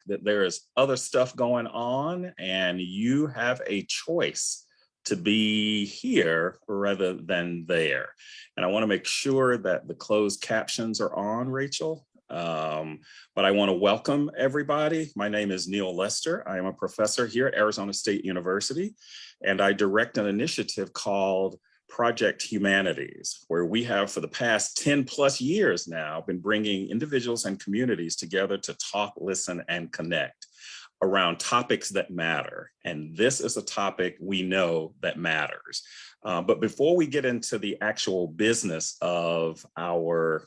that there is other stuff going on and you have a choice to be here rather than there. And I want to make sure that the closed captions are on, Rachel. But I want to welcome everybody. My name is Neil Lester. I am a professor here at Arizona State University, and I direct an initiative called Project Humanities, where we have for the past 10 plus years now been bringing individuals and communities together to talk, listen, and connect around topics that matter. And this is a topic we know that matters. But before we get into the actual business of our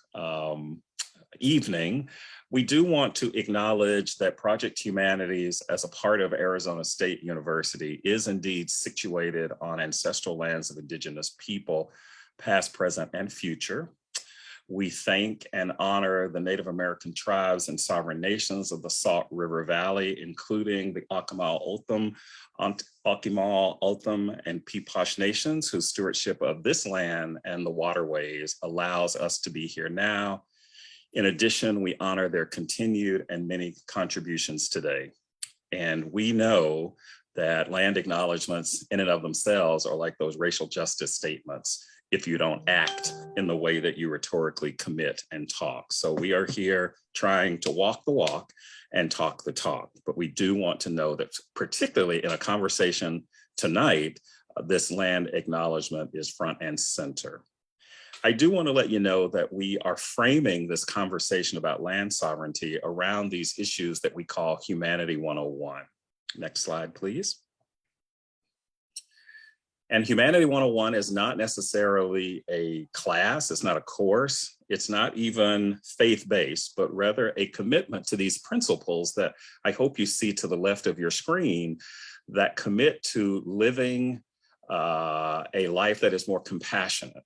evening, we do want to acknowledge that Project Humanities, as a part of Arizona State University, is indeed situated on ancestral lands of Indigenous people, past, present, and future. We thank and honor the Native American tribes and sovereign nations of the Salt River Valley, including the Actimal, Otham, and Peepash nations, whose stewardship of this land and the waterways allows us to be here now. In addition, we honor their continued and many contributions today. And we know that land acknowledgements in and of themselves are like those racial justice statements if you don't act in the way that you rhetorically commit and talk. So we are here trying to walk the walk and talk the talk. But we do want to know that, particularly in a conversation tonight, this land acknowledgement is front and center. I do want to let you know that we are framing this conversation about land sovereignty around these issues that we call Humanity 101. Next slide, please. And Humanity 101 is not necessarily a class, it's not a course, it's not even faith-based, but rather a commitment to these principles that I hope you see to the left of your screen that commit to living a life that is more compassionate,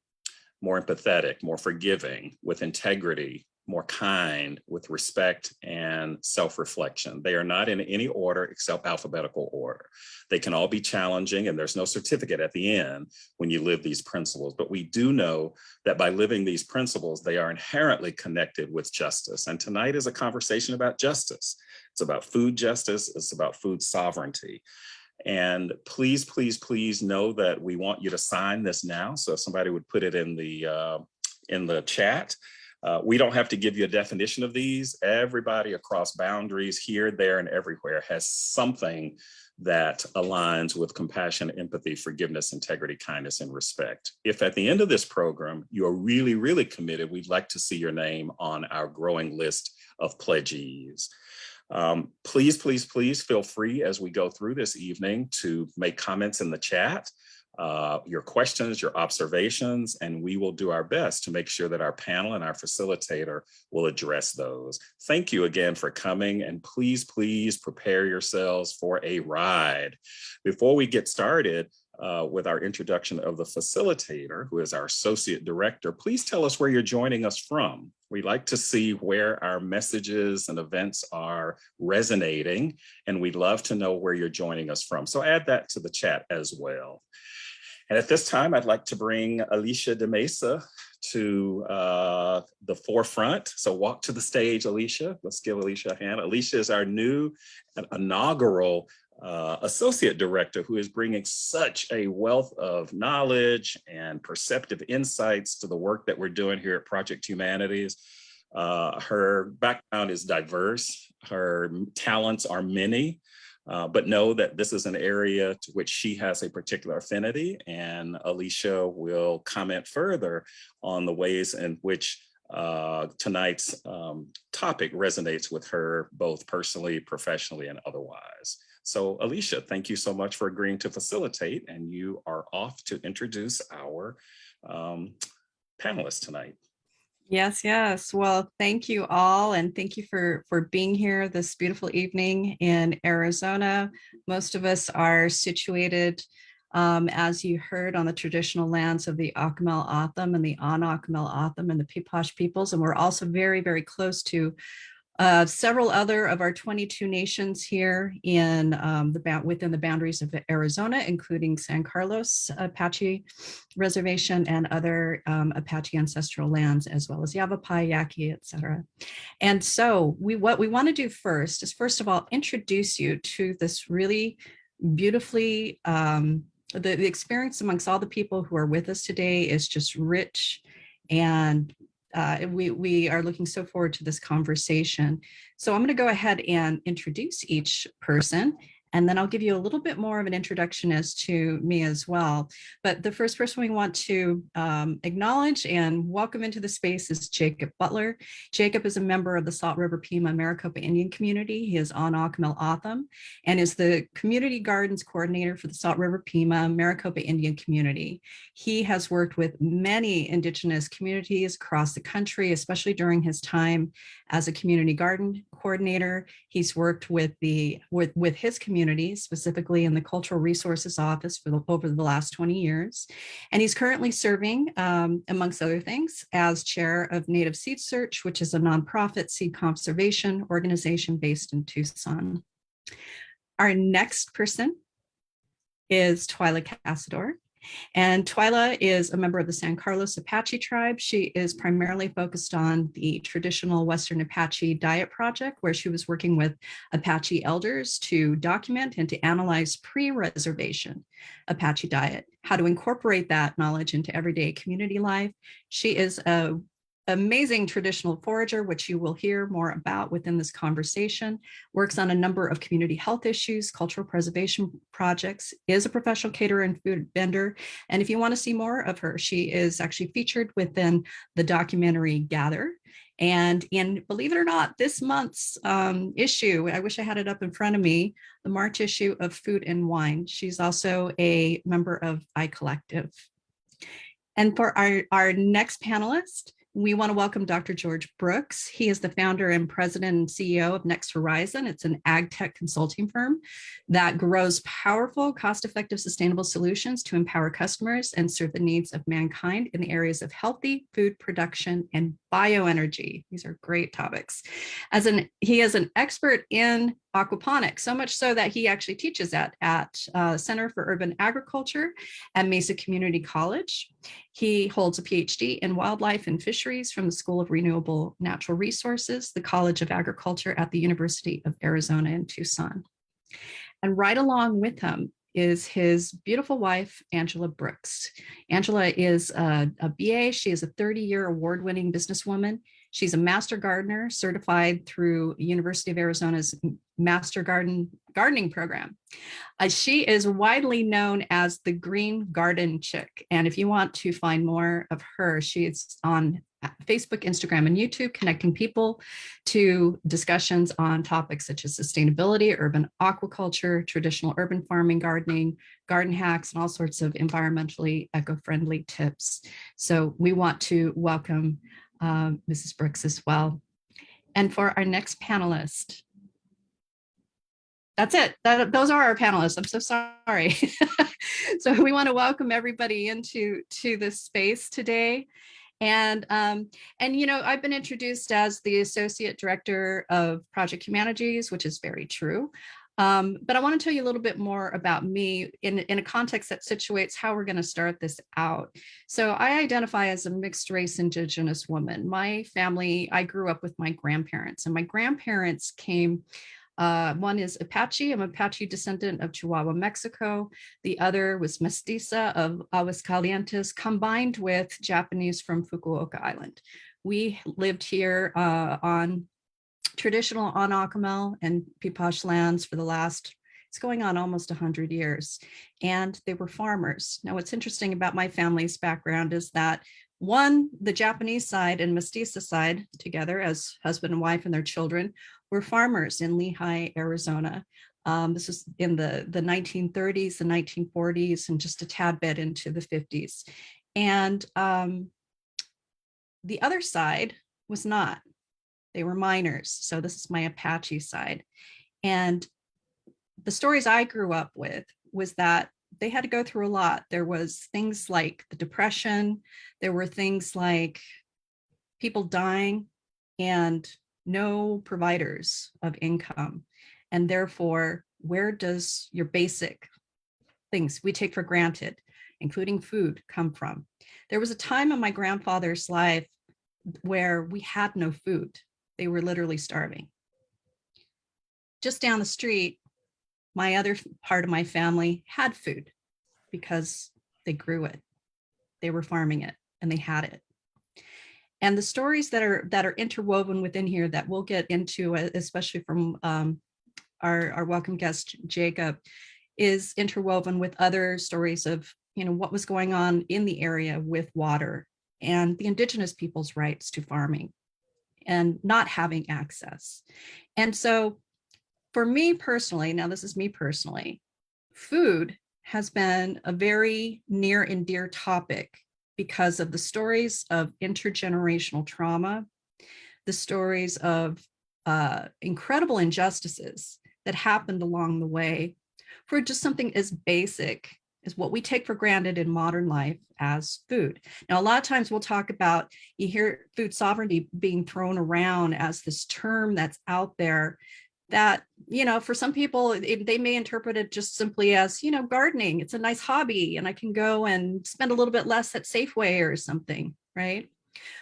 more empathetic, more forgiving, with integrity, more kind, with respect and self-reflection. They are not in any order except alphabetical order. They can all be challenging, and there's no certificate at the end when you live these principles. But we do know that by living these principles, they are inherently connected with justice. And tonight is a conversation about justice. It's about food justice. It's about food sovereignty. And please, please, please know that we want you to sign this now. So if somebody would put it in the chat. We don't have to give you a definition of these. Everybody across boundaries here, there, and everywhere has something that aligns with compassion, empathy, forgiveness, integrity, kindness, and respect. If at the end of this program, you are really, really committed, we'd like to see your name on our growing list of pledgees. Please, please, please feel free as we go through this evening to make comments in the chat, your questions, your observations, and we will do our best to make sure that our panel and our facilitator will address those. Thank you again for coming, and please, please prepare yourselves for a ride. Before we get started with our introduction of the facilitator, who is our associate director, please tell us where you're joining us from. We like to see where our messages and events are resonating, and we'd love to know where you're joining us from. So add that to the chat as well. And at this time, I'd like to bring Alicia de Mesa to the forefront. So walk to the stage, Alicia. Let's give Alicia a hand. Alicia is our new and inaugural associate director, who is bringing such a wealth of knowledge and perceptive insights to the work that we're doing here at Project Humanities. Her background is diverse. Her talents are many. But know that this is an area to which she has a particular affinity, and Alicia will comment further on the ways in which tonight's topic resonates with her, both personally, professionally, and otherwise. So Alicia, thank you so much for agreeing to facilitate, and you are off to introduce our panelists tonight. Yes, yes. Well, thank you all, and thank you for being here this beautiful evening in Arizona. Most of us are situated, as you heard, on the traditional lands of the Actimal Otham and the Actimal Otham and the Peepash peoples, and we're also very, very close to Several other of our 22 nations here in within the boundaries of Arizona, including San Carlos Apache Reservation and other Apache ancestral lands, as well as Yavapai, Yaqui, etc. And so what we want to do first is, first of all, introduce you to this really beautifully, the experience amongst all the people who are with us today is just rich, and we are looking so forward to this conversation. So I'm going to go ahead and introduce each person, and then I'll give you a little bit more of an introduction as to me as well. But the first person we want to acknowledge and welcome into the space is Jacob Butler. Jacob is a member of the Salt River Pima Maricopa Indian community. He is on Acamel Otham and is the community gardens coordinator for the Salt River Pima Maricopa Indian community. He has worked with many Indigenous communities across the country, especially during his time as a community garden coordinator. He's worked with his community, specifically in the Cultural Resources Office over the last 20 years. And he's currently serving, amongst other things, as chair of Native Seed Search, which is a nonprofit seed conservation organization based in Tucson. Our next person is Twyla Casador. And Twyla is a member of the San Carlos Apache tribe. She is primarily focused on the traditional Western Apache diet project, where she was working with Apache elders to document and to analyze pre-reservation Apache diet, how to incorporate that knowledge into everyday community life. She is an amazing traditional forager, which you will hear more about within this conversation, works on a number of community health issues, cultural preservation projects, is a professional caterer and food vendor. And if you want to see more of her, she is actually featured within the documentary Gather. And in, believe it or not, this month's issue, I wish I had it up in front of me, the March issue of Food and Wine. She's also a member of iCollective. And for our next panelist, we want to welcome Dr. George Brooks. He is the founder and president and CEO of Next Horizon. It's an ag tech consulting firm that grows powerful, cost-effective, sustainable solutions to empower customers and serve the needs of mankind in the areas of healthy food production and bioenergy. These are great topics. He is an expert in aquaponics, so much so that he actually teaches at Center for Urban Agriculture at Mesa Community College. He holds a PhD in wildlife and fisheries from the School of Renewable Natural Resources, the College of Agriculture at the University of Arizona in Tucson. And right along with him is his beautiful wife, Angela Brooks. Angela is a BA. She is a 30-year award-winning businesswoman. She's a master gardener certified through University of Arizona's Master Gardening program. She is widely known as the Green Garden Chick. And if you want to find more of her, she is on Facebook, Instagram, and YouTube, connecting people to discussions on topics such as sustainability, urban aquaculture, traditional urban farming, gardening, garden hacks, and all sorts of environmentally eco-friendly tips. So we want to welcome Mrs. Brooks as well. And for our next panelist, that's it. Those are our panelists. I'm so sorry. So we want to welcome everybody into this space today. And you know, I've been introduced as the Associate Director of Project Humanities, which is very true. But I want to tell you a little bit more about me in a context that situates how we're going to start this out. So I identify as a mixed race Indigenous woman. My family, I grew up with my grandparents, and my grandparents came. One is Apache. I'm Apache descendant of Chihuahua, Mexico. The other was Mestiza of Aguascalientes, combined with Japanese from Fukuoka Island. We lived here on traditional on Acamel and Pipash lands for the last, it's going on almost 100 years. And they were farmers. Now, what's interesting about my family's background is that one, the Japanese side and Mestiza side together as husband and wife and their children were farmers in Lehigh, Arizona. This was in the 1930s, the 1940s, and just a tad bit into the 50s. And the other side was not. They were miners. So this is my Apache side. And the stories I grew up with was that they had to go through a lot. There was things like the Depression. There were things like people dying and no providers of income. And therefore, where does your basic things we take for granted, including food, come from? There was a time in my grandfather's life where we had no food. They were literally starving. Just down the street, my other part of my family had food because they grew it. They were farming it and they had it. And the stories that are interwoven within here that we'll get into, especially from our welcome guest Jacob, is interwoven with other stories of what was going on in the area with water and the indigenous people's rights to farming and not having access. And so for me personally, now this is me personally, food has been a very near and dear topic because of the stories of intergenerational trauma, the stories of incredible injustices that happened along the way for just something as basic as what we take for granted in modern life as food. Now, a lot of times we'll talk about, you hear food sovereignty being thrown around as this term that's out there that, for some people, they may interpret it just simply as, gardening. It's a nice hobby and I can go and spend a little bit less at Safeway or something, right?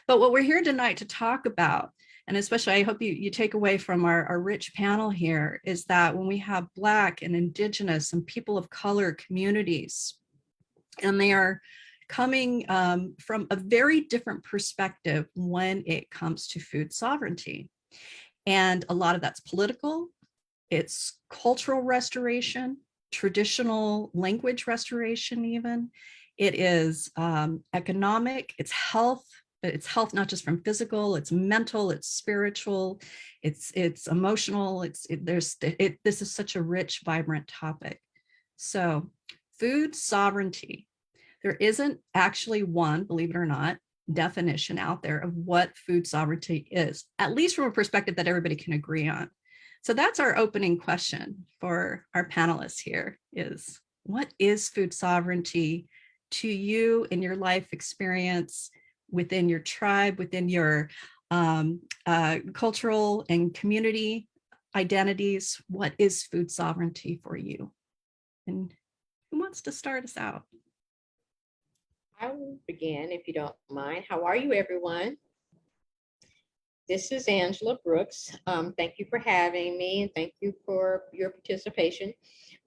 But what we're here tonight to talk about, and especially I hope you take away from our rich panel here, is that when we have Black and Indigenous and people of color communities, and they are coming from a very different perspective when it comes to food sovereignty. And a lot of that's political, it's cultural restoration, traditional language restoration even. It is economic, it's health, but it's health not just from physical, it's mental, it's spiritual, it's emotional, this is such a rich, vibrant topic. So food sovereignty, there isn't actually one, believe it or not, definition out there of what food sovereignty is, at least from a perspective that everybody can agree on. So that's our opening question for our panelists here is, what is food sovereignty to you in your life experience, within your tribe, within your cultural and community identities? What is food sovereignty for you? And who wants to start us out? I will begin if you don't mind. How are you, everyone? This is Angela Brooks. Thank you for having me and thank you for your participation.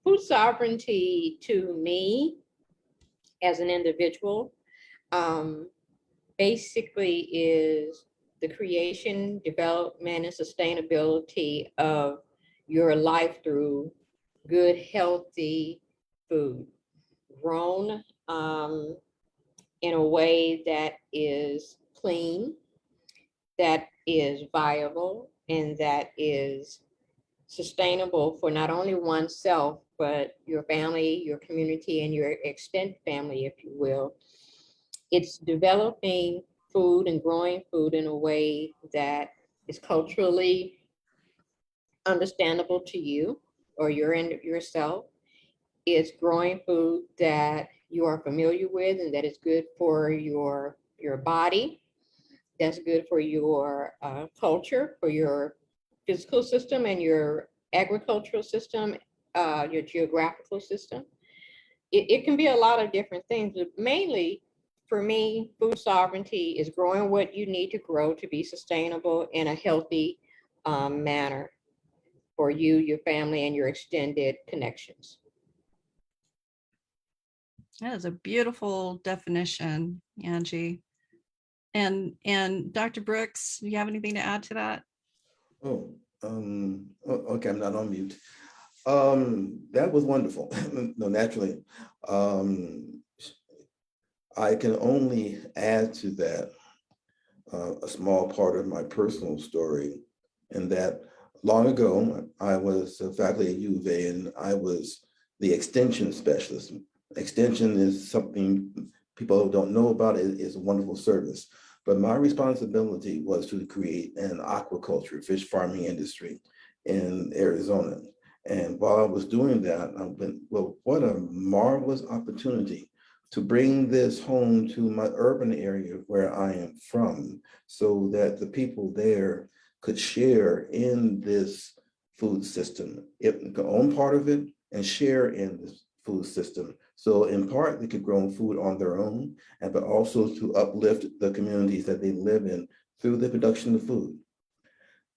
Food sovereignty to me as an individual basically is the creation, development, and sustainability of your life through good, healthy food, grown in a way that is clean, that is viable, and that is sustainable for not only oneself, but your family, your community, and your extended family, if you will. It's developing food and growing food in a way that is culturally understandable to you or yourself. It's growing food that you are familiar with and that is good for your body, that's good for your culture, for your physical system and your agricultural system, your geographical system. It can be a lot of different things, but mainly for me, food sovereignty is growing what you need to grow to be sustainable in a healthy manner for you, your family, and your extended connections. That is a beautiful definition, Angie. And Dr. Brooks, do you have anything to add to that? Okay, I'm not on mute. That was wonderful. No, naturally. I can only add to that a small part of my personal story, in that long ago, I was a faculty at U of A and I was the extension specialist. Extension is something people don't know about. It is a wonderful service. But my responsibility was to create an aquaculture, fish farming industry in Arizona. And while I was doing that, I went, well, what a marvelous opportunity to bring this home to my urban area where I am from, so that the people there could share in this food system, own part of it and share in this food system. So in part, they could grow food on their own, but also to uplift the communities that they live in through the production of food.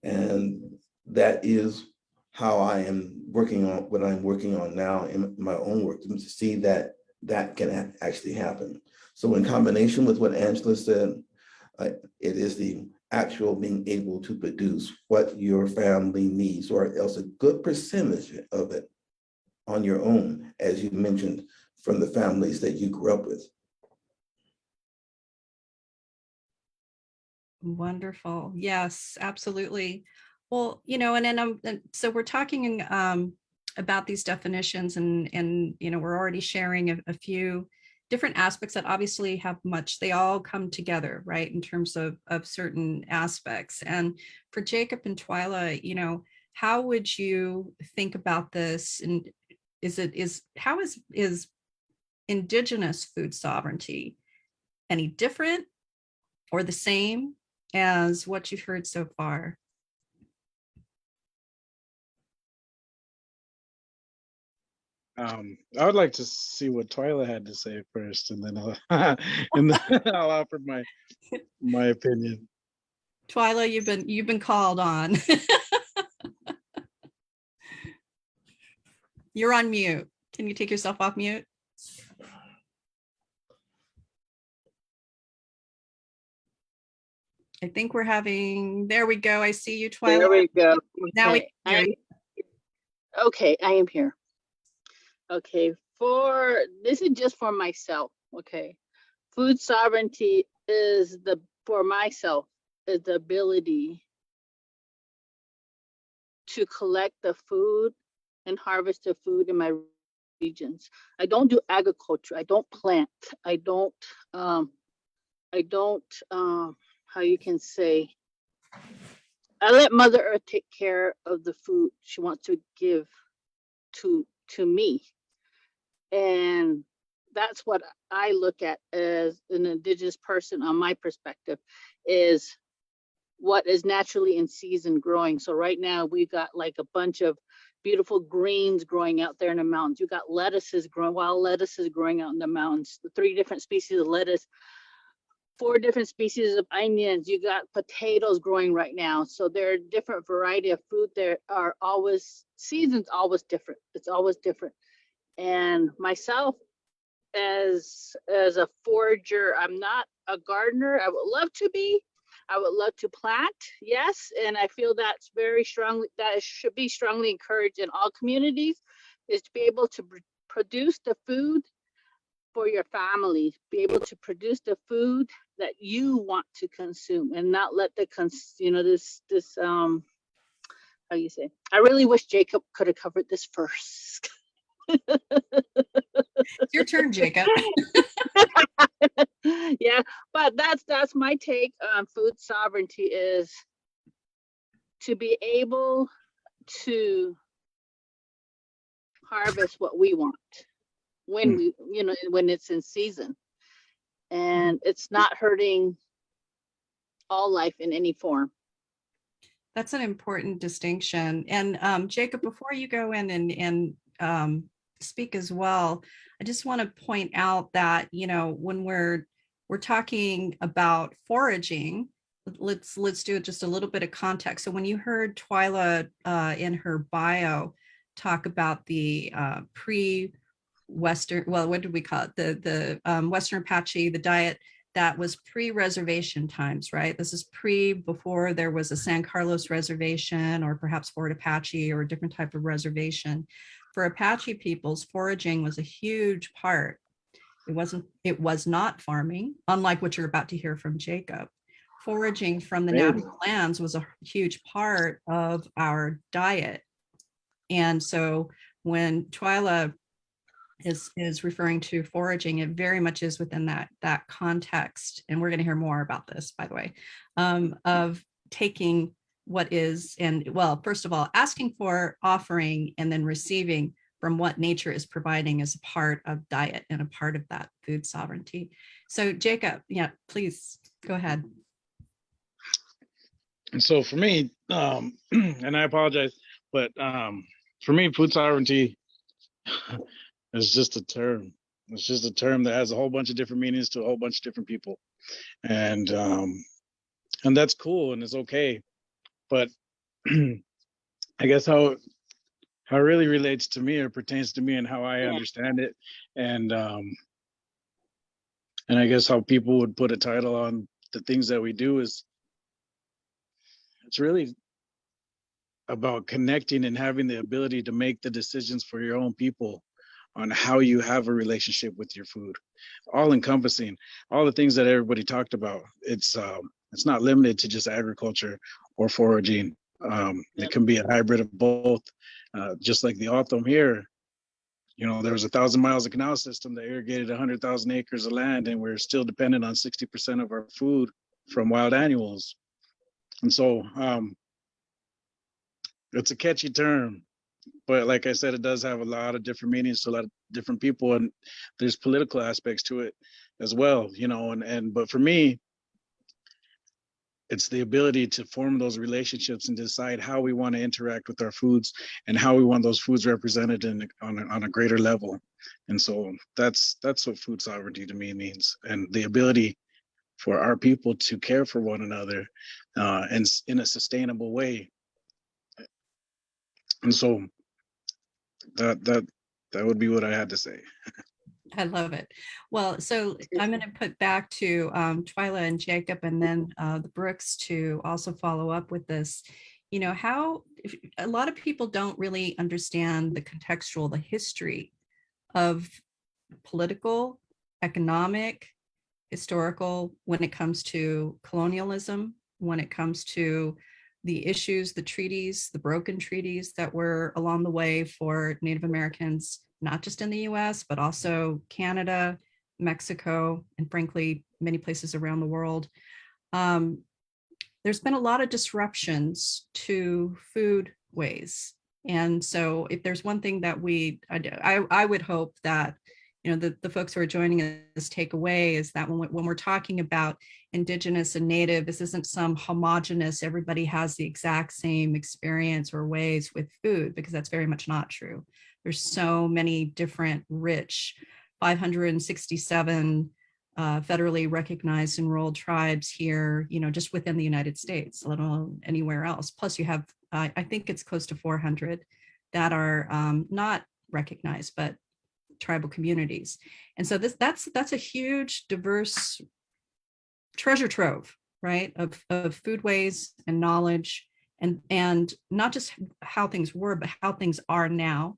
And that is how I am working on what I'm working on now in my own work, to see that that can actually happen. So in combination with what Angela said, it is the actual being able to produce what your family needs, or else a good percentage of it on your own, as you mentioned, from the families that you grew up with. Wonderful. Yes, absolutely. Well, and then so we're talking about these definitions, and we're already sharing a few different aspects that obviously have much, they all come together, right, in terms of certain aspects. And for Jacob and Twyla, how would you think about this? And how is Indigenous food sovereignty any different or the same as what you've heard so far? I would like to see what Twyla had to say first, and then I'll I'll offer my opinion. Twyla, you've been called on. You're on mute. Can you take yourself off mute? I think we're having, there we go. I see you, Twyla. There we go. Now Okay. we hear you. Okay, I am here. Okay, this is just for myself. Okay, food sovereignty is for myself is the ability to collect the food and harvest the food in my regions. I don't do agriculture. I don't plant. I don't how you can say, I let Mother Earth take care of the food she wants to give to me. And that's what I look at as an Indigenous person, on my perspective, is what is naturally in season growing. So right now we've got like a bunch of beautiful greens growing out there in the mountains. You got lettuces growing, wild lettuces growing out in the mountains, the 3 different species of lettuce, 4 different species of onions. You got potatoes growing right now. So there are different variety of food. There are always, seasons always different. It's always different. And myself, as a forager, I'm not a gardener. I would love to be. I would love to plant, yes, and I feel that's that should be strongly encouraged in all communities, is to be able to produce the food for your family, be able to produce the food that you want to consume, and not let the this how you say. I really wish Jacob could have covered this first. It's your turn, Jacob. Yeah, but that's my take on food sovereignty, is to be able to harvest what we want when we, when it's in season, and it's not hurting all life in any form. That's an important distinction. And Jacob, before you go in and speak as well, I just want to point out that, when we're talking about foraging, let's do just a little bit of context. So when you heard Twyla in her bio talk about the pre-Western, well, what did we call it? The Western Apache, the diet that was pre-reservation times, right? This is before there was a San Carlos reservation, or perhaps Fort Apache, or a different type of reservation. For Apache peoples, foraging was a huge part. It was not farming, unlike what you're about to hear from Jacob. Foraging from the natural lands was a huge part of our diet. And so when Twyla is referring to foraging, it very much is within that context. And we're going to hear more about this, by the way, of taking what is, and well, first of all, asking for, offering, and then receiving from what nature is providing as a part of diet and a part of that food sovereignty. So Jacob, yeah, please go ahead. And so for me, and I apologize, but for me, food sovereignty is just a term. It's just a term that has a whole bunch of different meanings to a whole bunch of different people, and that's cool and it's okay. But I guess how it really relates to me or pertains to me and how I Yeah. understand it, and I guess how people would put a title on the things that we do is it's really about connecting and having the ability to make the decisions for your own people on how you have a relationship with your food, all encompassing all the things that everybody talked about. It's not limited to just agriculture or foraging. Yep. It can be a hybrid of both. Just like the autumn here, you know, there was 1,000 miles of canal system that irrigated 100,000 acres of land, and we're still dependent on 60% of our food from wild animals. And so it's a catchy term, but like I said, it does have a lot of different meanings to a lot of different people, and there's political aspects to it as well, you know. And but for me, it's the ability to form those relationships and decide how we want to interact with our foods and how we want those foods represented on a greater level. And so that's what food sovereignty to me means, and the ability for our people to care for one another and in a sustainable way. And so that would be what I had to say. I love it. Well, so I'm going to put back to Twyla and Jacob, and then the Brooks to also follow up with this. You know, a lot of people don't really understand the contextual, the history of political, economic, historical, when it comes to colonialism, when it comes to the issues, the treaties, the broken treaties that were along the way for Native Americans, not just in the US, but also Canada, Mexico, and frankly, many places around the world. There's been a lot of disruptions to food ways. And so if there's one thing that I would hope that, you know, the folks who are joining us take away is that when we're talking about Indigenous and Native, this isn't some homogenous, everybody has the exact same experience or ways with food, because that's very much not true. There's so many different rich 567 federally recognized enrolled tribes here, you know, just within the United States, let alone anywhere else. Plus you have, I think it's close to 400 that are not recognized, but tribal communities. And so that's a huge, diverse treasure trove, right, of foodways and knowledge, and not just how things were, but how things are now,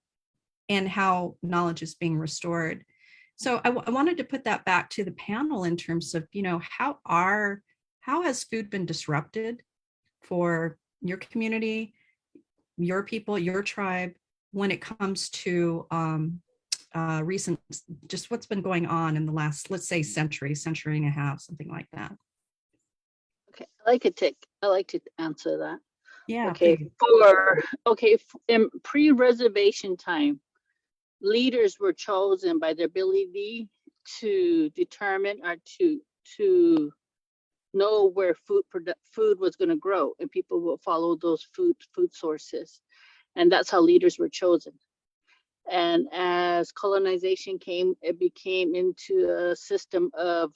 and how knowledge is being restored. So I wanted to put that back to the panel in terms of, you know, how has food been disrupted for your community, your people, your tribe, when it comes to recent, just what's been going on in the last, let's say, century and a half, something like that. Okay, I like to answer that. Yeah. Okay, in pre-reservation time, leaders were chosen by their ability to determine or to know where food was going to grow, and people will follow those food sources, and that's how leaders were chosen. And as colonization came, it became into a system of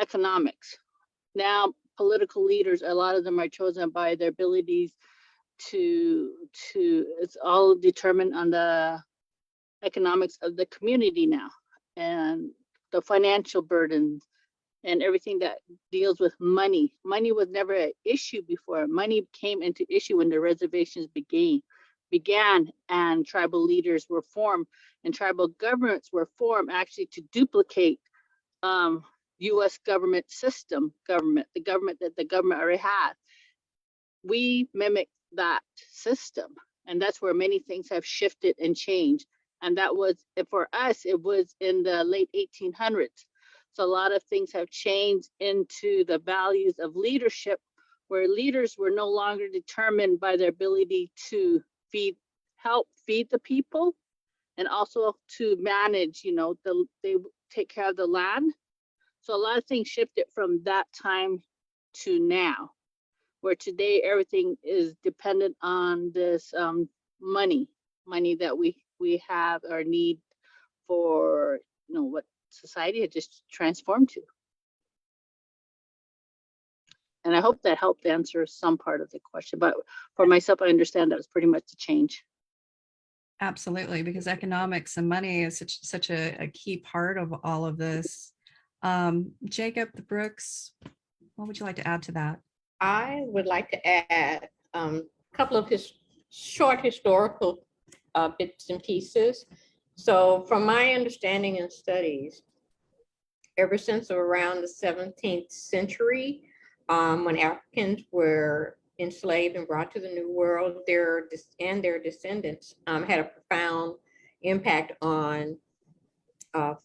economics. Now, political leaders, a lot of them are chosen by their abilities to it's all determined on the economics of the community now, and the financial burdens and everything that deals with money. Money was never an issue before. Money came into issue when the reservations began and tribal leaders were formed and tribal governments were formed actually to duplicate US government the government that the government already had. We mimic that system, and that's where many things have shifted and changed. And that was, for us, it was in the late 1800s. So a lot of things have changed into the values of leadership, where leaders were no longer determined by their ability to help feed the people, and also to manage, you know, they take care of the land. So a lot of things shifted from that time to now, where today everything is dependent on this money that we have or need for, you know, what society had just transformed to. And I hope that helped answer some part of the question, but for myself, I understand that was pretty much the change. Absolutely, because economics and money is such a key part of all of this. Jacob Brooks, what would you like to add to that? I would like to add a couple of short historical bits and pieces. So from my understanding and studies, ever since around the 17th century, when Africans were enslaved and brought to the New World, their descendants had a profound impact on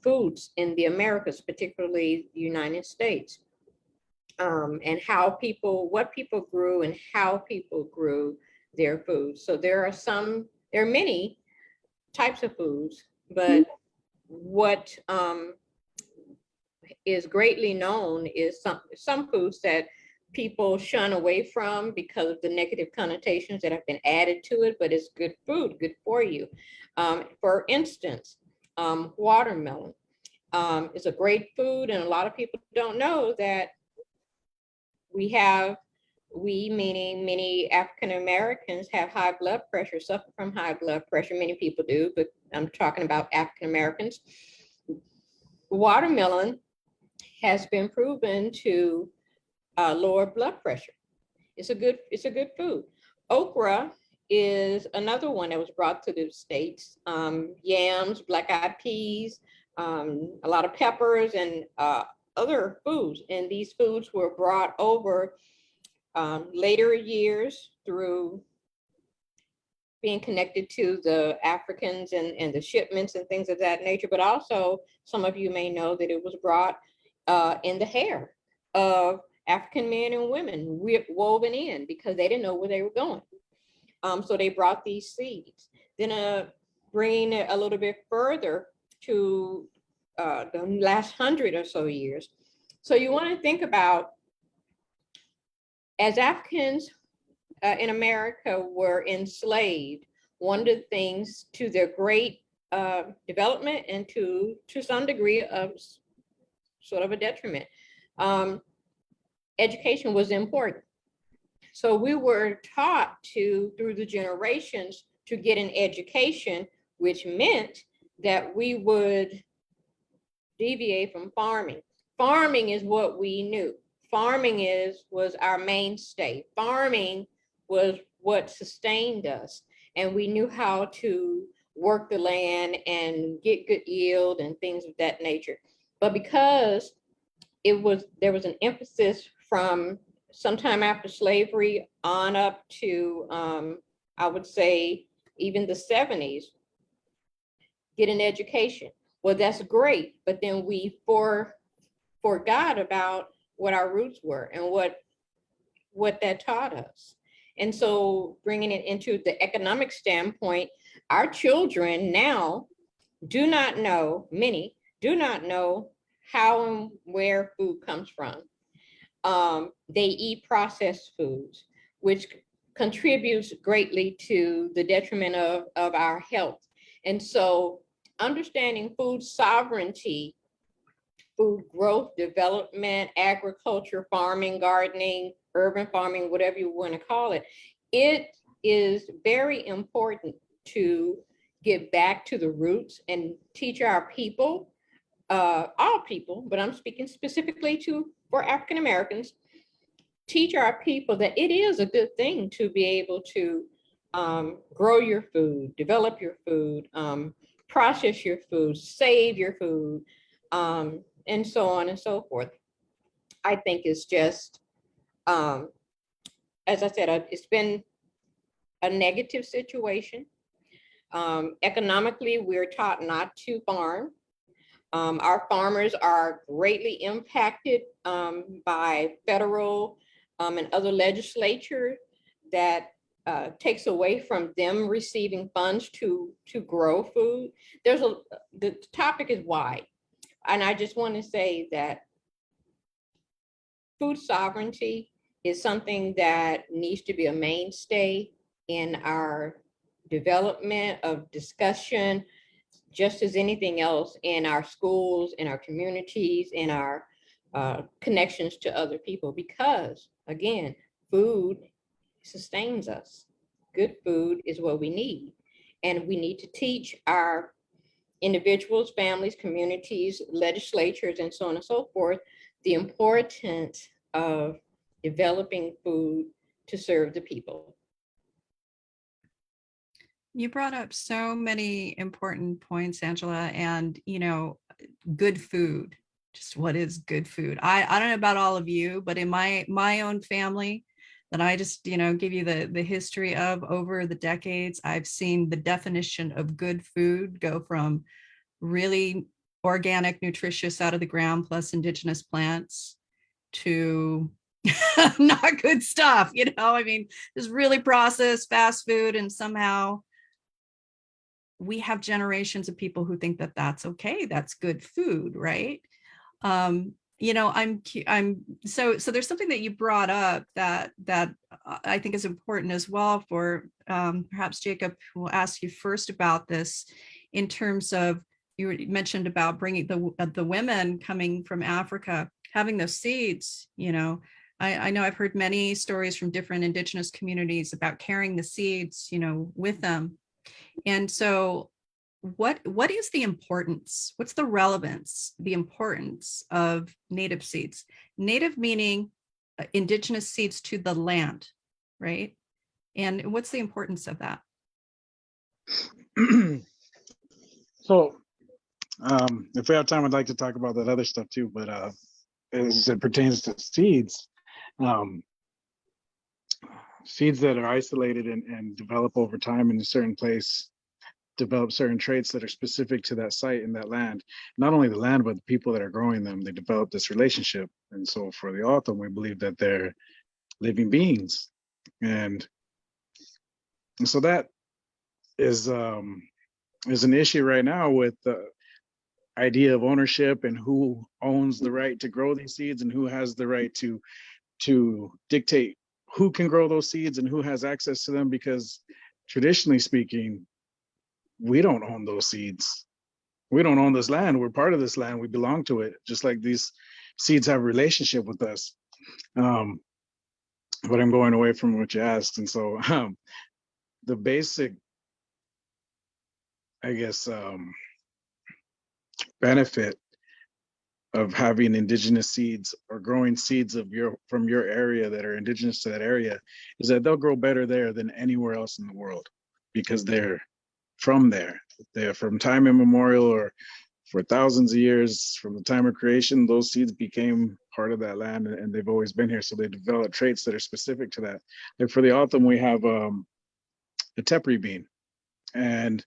foods in the Americas, particularly the United States, and what people grew and how people grew their foods. So there are many types of foods, but what is greatly known is some foods that people shun away from because of the negative connotations that have been added to it, but it's good food, good for you. For instance, watermelon is a great food, and a lot of people don't know that we meaning many African Americans have high blood pressure, suffer from high blood pressure. Many people do, but I'm talking about African Americans. Watermelon has been proven to lower blood pressure. It's a good food. Okra is another one that was brought to the States. Yams, black-eyed peas, a lot of peppers, and other foods. And these foods were brought over later years through being connected to the Africans and the shipments and things of that nature. But also, some of you may know that it was brought in the hair of African men and women, woven in, because they didn't know where they were going. So they brought these seeds. Then bringing it a little bit further to the last 100 or so years. So you want to think about, as Africans in America were enslaved, one of the things, to their great development and to some degree of sort of a detriment, education was important. So we were taught through the generations, to get an education, which meant that we would deviate from farming. Farming is what we knew. Farming was our mainstay. Farming was what sustained us. And we knew how to work the land and get good yield and things of that nature. But because there was an emphasis from sometime after slavery on up to, I would say, even the 70s, get an education. Well, that's great, but then we forgot about what our roots were and what that taught us. And so bringing it into the economic standpoint, our children now many do not know how and where food comes from. They eat processed foods, which contributes greatly to the detriment of our health. And so understanding food sovereignty, food growth, development, agriculture, farming, gardening, urban farming, whatever you want to call it, it is very important to get back to the roots and teach our people, all people, but I'm speaking specifically for African Americans, teach our people that it is a good thing to be able to grow your food, develop your food, process your food, save your food, and so on and so forth. I think it's just, as I said, it's been a negative situation. Economically, we're taught not to farm. Our farmers are greatly impacted by federal and other legislature that takes away from them receiving funds to grow food. The topic is wide. And I just want to say that food sovereignty is something that needs to be a mainstay in our development of discussion, just as anything else in our schools, in our communities, in our connections to other people, because again, food sustains us. Good food is what we need. And we need to teach our individuals, families, communities, legislatures, and so on and so forth, the importance of developing food to serve the people. You brought up so many important points, Angela, and good food. Just what is good food? I don't know about all of you, but in my own family, that I just give you the history of over the decades, I've seen the definition of good food go from really organic, nutritious, out of the ground plus indigenous plants to not good stuff. I mean, just really processed fast food, and somehow we have generations of people who think that that's okay, that's good food, right? I'm so there's something that you brought up that I think is important as well for perhaps Jacob will ask you first about this, in terms of, you mentioned about bringing the women coming from Africa, having those seeds. I know I've heard many stories from different indigenous communities about carrying the seeds with them. And so what is the importance? What's the relevance, the importance of native seeds? Native meaning indigenous seeds to the land, right? And what's the importance of that? So, if we have time, I'd like to talk about that other stuff too. But as it pertains to seeds, seeds that are isolated and develop over time in a certain place, develop certain traits that are specific to that site and that land. Not only the land, but the people that are growing them, they develop this relationship. And so for the author, we believe that they're living beings. And so that is an issue right now with the idea of ownership and who owns the right to grow these seeds and who has the right to dictate who can grow those seeds and who has access to them, because traditionally speaking, we don't own those seeds. We don't own this land. We're part of this land. We belong to it, just like these seeds have a relationship with us. But I'm going away from what you asked. And so the basic, I guess, benefit of having indigenous seeds or growing seeds from your area that are indigenous to that area is that they'll grow better there than anywhere else in the world, because they're from there. They're from time immemorial, or for thousands of years from the time of creation, those seeds became part of that land, and they've always been here. So they develop traits that are specific to that. Like for the autumn, we have the tepary bean, and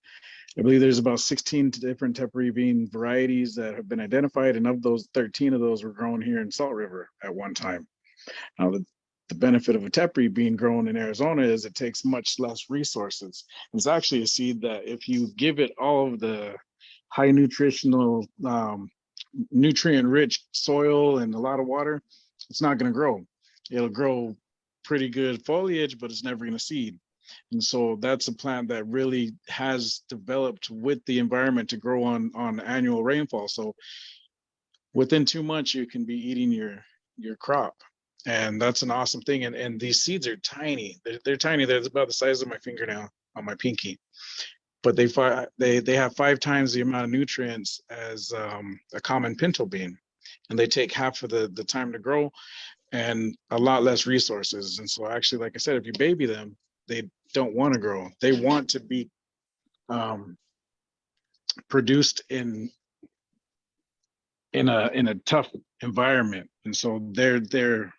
I believe there's about 16 different tepary bean varieties that have been identified, and of those, 13 of those were grown here in Salt River at one time. Now, the benefit of a tepary bean grown in Arizona is it takes much less resources. It's actually a seed that if you give it all of the high nutritional, nutrient-rich soil and a lot of water, it's not going to grow. It'll grow pretty good foliage, but it's never going to seed. And so that's a plant that really has developed with the environment to grow on annual rainfall. So within 2 months, you can be eating your crop. And that's an awesome thing. And these seeds are tiny. They're tiny. They're about the size of my fingernail on my pinky. But they have 5 times the amount of nutrients as a common pinto bean. And they take half of the time to grow and a lot less resources. And so actually, like I said, if you baby them, they don't want to grow. They want to be produced in a tough environment. And so they're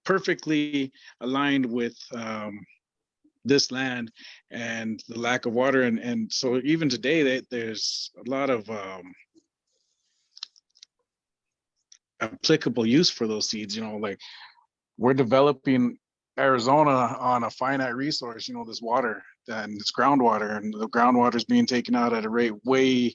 perfectly aligned with this land and the lack of water. And so even today, there's a lot of applicable use for those seeds. Like we're developing Arizona on a finite resource, this water and it's groundwater, and the groundwater is being taken out at a rate way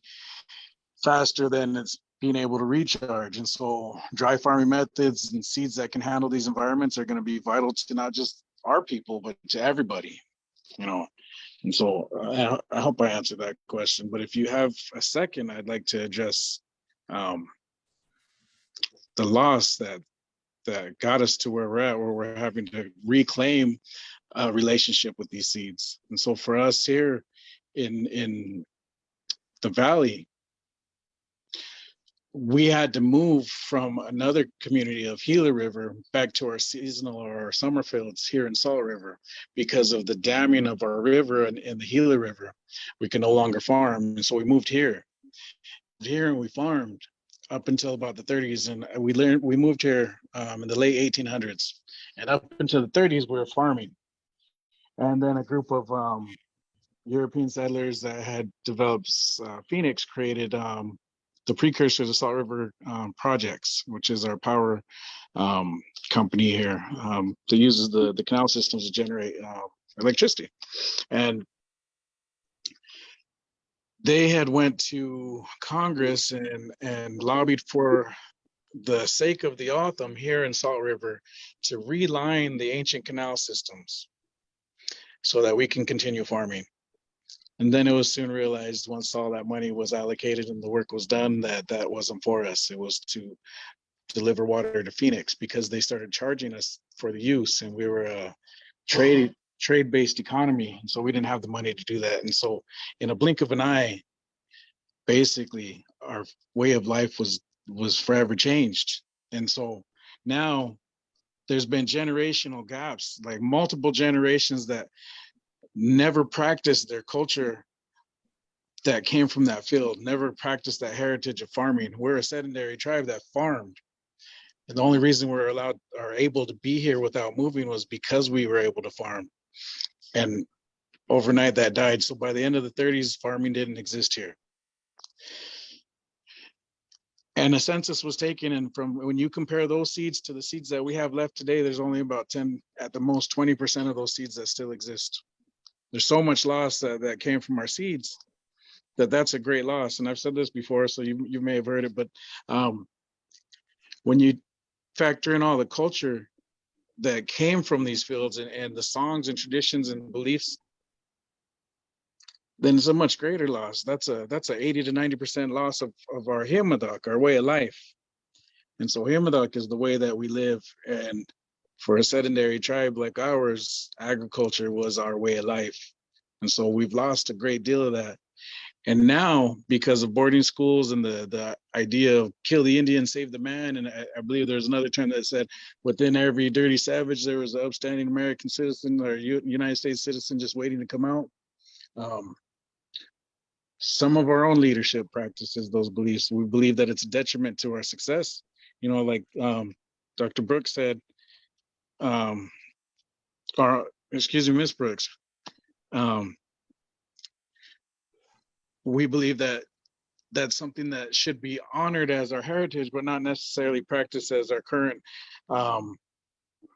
faster than it's being able to recharge. And so dry farming methods and seeds that can handle these environments are going to be vital to not just our people, but to everybody, you know. And so I hope I answered that question. But if you have a second, I'd like to address the loss that got us to where we're at, where we're having to reclaim a relationship with these seeds. And so for us here in the Valley, we had to move from another community of Gila River back to our seasonal or our summer fields here in Salt River because of the damming of our river and the Gila River. We can no longer farm. And so we moved here. And we farmed up until about the 30s. And we moved here in the late 1800s. And up until the 30s, we were farming. And then a group of European settlers that had developed Phoenix created the precursor to Salt River Projects, which is our power company here that uses the canal systems to generate electricity. And they had went to Congress and lobbied for the sake of the Otham here in Salt River to reline the ancient canal systems so that we can continue farming. And then it was soon realized once all that money was allocated and the work was done that wasn't for us. It was to deliver water to Phoenix because they started charging us for the use, and we were a trade-based economy. And so we didn't have the money to do that. And so in a blink of an eye, basically our way of life was forever changed. And so now there's been generational gaps, like multiple generations that never practiced their culture that came from that field, never practiced that heritage of farming. We're a sedentary tribe that farmed. And the only reason we're able to be here without moving was because we were able to farm. And overnight that died. So by the end of the 30s, farming didn't exist here. And a census was taken, and from when you compare those seeds to the seeds that we have left today, there's only about 10, at the most 20% of those seeds that still exist. There's so much loss that came from our seeds that's a great loss. And I've said this before, so you may have heard it, but when you factor in all the culture that came from these fields and the songs and traditions and beliefs, then it's a much greater loss. That's a 80 to 90% loss of our Himadak, our way of life. And so Himadak is the way that we live. And for a sedentary tribe like ours, agriculture was our way of life. And so we've lost a great deal of that. And now, because of boarding schools and the idea of kill the Indian, save the man, and I believe there's another term that said within every dirty savage, there was an upstanding American citizen or United States citizen just waiting to come out. Some of our own leadership practices those beliefs. We believe that it's a detriment to our success. You know, like Dr. Brooks said, or excuse me, Ms. Brooks, we believe that that's something that should be honored as our heritage, but not necessarily practiced as our current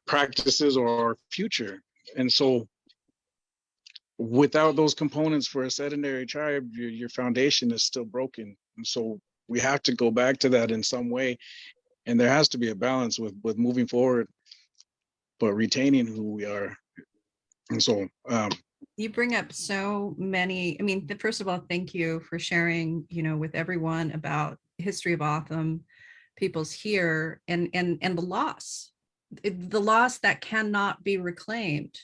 practices or our future. And so without those components for a sedentary tribe, your foundation is still broken. And so we have to go back to that in some way. And there has to be a balance with moving forward, but retaining who we are. And so you bring up so many. I mean, first of all, thank you for sharing, with everyone about the history of Otham peoples here and the loss that cannot be reclaimed.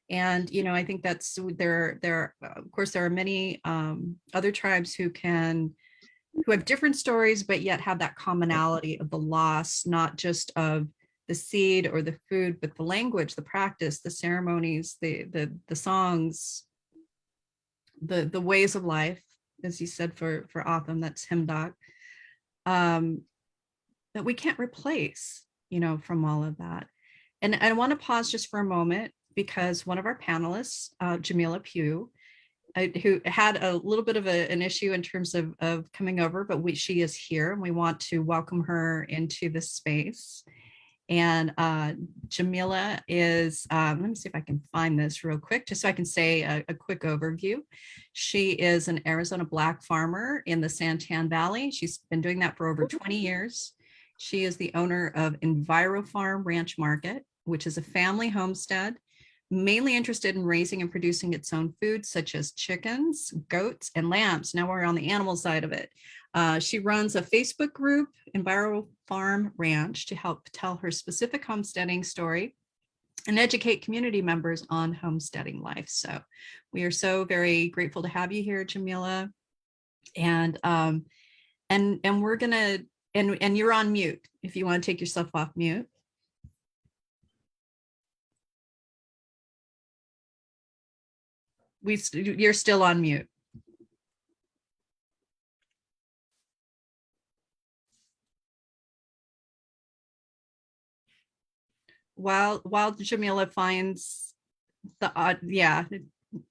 And, I think that's there, of course, there are many other tribes who have different stories, but yet have that commonality of the loss, not just of the seed or the food, but the language, the practice, the ceremonies, the songs, the ways of life, as you said for Otham, that's Himdak, that we can't replace, from all of that. And I want to pause just for a moment because one of our panelists, Jamila Pugh, who had a little bit of an issue in terms of coming over, but she is here and we want to welcome her into this space. And Jamila is, let me see if I can find this real quick, just so I can say a quick overview. She is an Arizona Black farmer in the Santan Valley. She's been doing that for over 20 years. She is the owner of EnviroFarm Ranch Market, which is a family homestead, mainly interested in raising and producing its own food, such as chickens, goats, and lambs. Now we're on the animal side of it. She runs a Facebook group, EnviroFarm Ranch, to help tell her specific homesteading story and educate community members on homesteading life. So we are so very grateful to have you here, Jamila. And we're gonna, and you're on mute if you want to take yourself off mute. You're still on mute. While Jamila finds the yeah,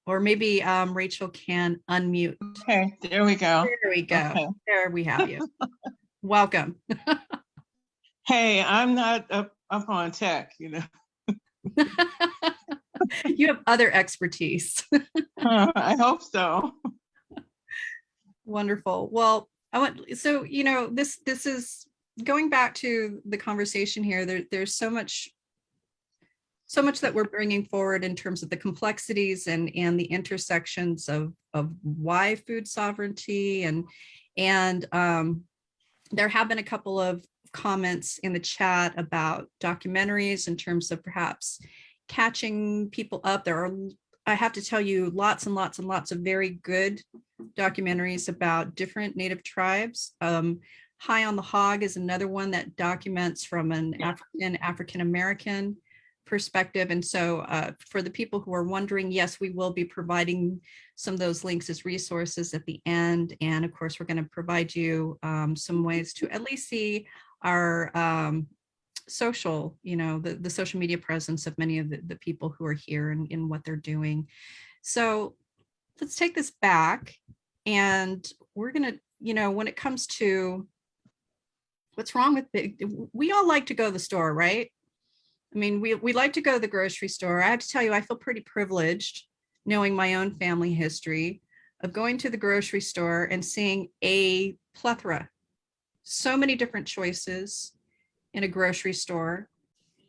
or maybe Rachel can unmute. Okay, there we go. There we go. Okay. There we have you. Welcome. Hey, I'm not up on tech, you know. You have other expertise. I hope so. Wonderful. Well, so, you know, this is going back to the conversation here. There's so much that we're bringing forward in terms of the complexities and the intersections of why food sovereignty, and there have been a couple of comments in the chat about documentaries in terms of perhaps catching people up. There are, I have to tell you, lots and lots and lots of very good documentaries about different Native tribes. High on the Hog is another one that documents from an African-American perspective. And so for the people who are wondering, yes, we will be providing some of those links as resources at the end. And of course, we're going to provide you some ways to at least see our social, you know, the social media presence of many of the people who are here and in what they're doing. So let's take this back, and we're going to, you know, when it comes to what's wrong with we all like to go to the store, right? I mean, we like to go to the grocery store. I have to tell you, I feel pretty privileged knowing my own family history of going to the grocery store and seeing a plethora, so many different choices in a grocery store.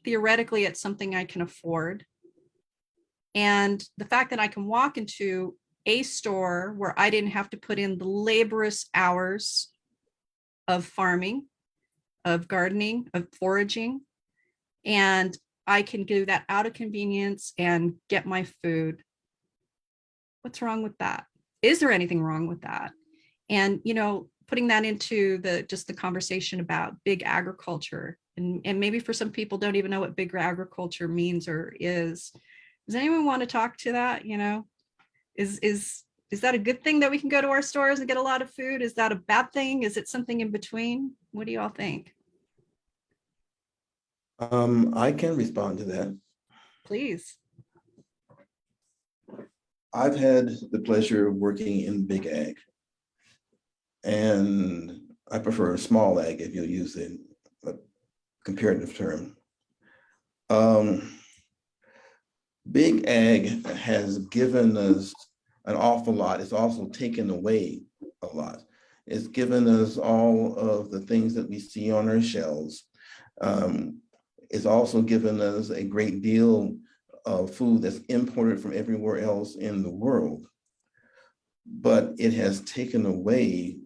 Theoretically, it's something I can afford. And the fact that I can walk into a store where I didn't have to put in the laborious hours of farming, of gardening, of foraging, and I can do that out of convenience and get my food. What's wrong with that? Is there anything wrong with that? And, you know, putting that into just the conversation about big agriculture, and maybe for some people don't even know what big agriculture means or is. Does anyone want to talk to that? You know, is that a good thing that we can go to our stores and get a lot of food? Is that a bad thing? Is it something in between? What do you all think? I can respond to that. Please. I've had the pleasure of working in big ag, and I prefer small ag if you'll use a comparative term. Big ag has given us an awful lot. It's also taken away a lot. It's given us all of the things that we see on our shelves. It's also given us a great deal of food that's imported from everywhere else in the world. But it has taken away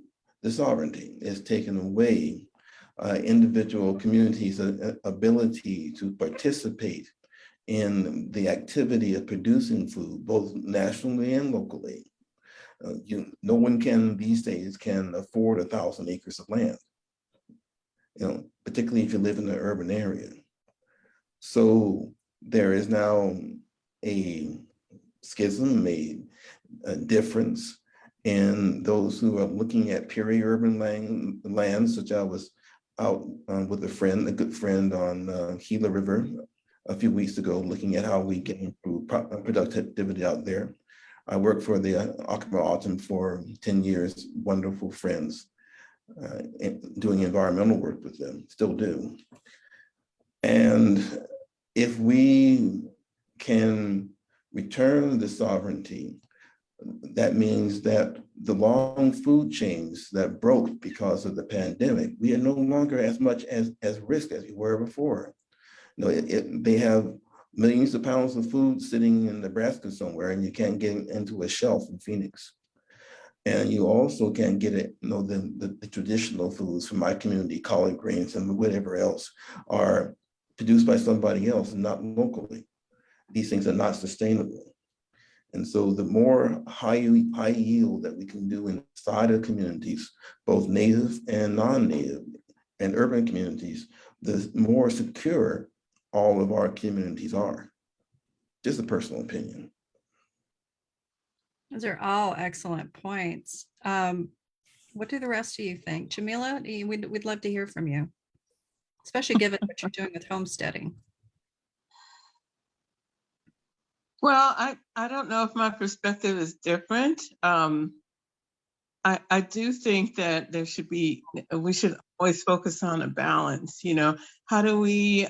the sovereignty. It's taken away individual communities' ability to participate in the activity of producing food, both nationally and locally. No one can these days can afford 1,000 acres of land, you know, particularly if you live in an urban area. So there is now a schism, a difference in those who are looking at peri-urban lands, such I was out with a good friend on Gila River a few weeks ago, looking at how we can improve productivity out there. I worked for the Acma Autumn for 10 years, wonderful friends, doing environmental work with them, still do. And if we can return the sovereignty, that means that the long food chains that broke because of the pandemic, we are no longer as much as risk as we were before. You know, they have millions of pounds of food sitting in Nebraska somewhere, and you can't get into a shelf in Phoenix. And you also can't get it, you know, the traditional foods from my community, collard greens and whatever else, are produced by somebody else and not locally. These things are not sustainable. And so the more high yield that we can do inside of communities, both native and non-native and urban communities, the more secure all of our communities are. Just a personal opinion. Those are all excellent points. What do the rest of you think? Jamila, we'd love to hear from you, especially given what you're doing with homesteading. Well, I don't know if my perspective is different. I do think that we should always focus on a balance. You know, how do we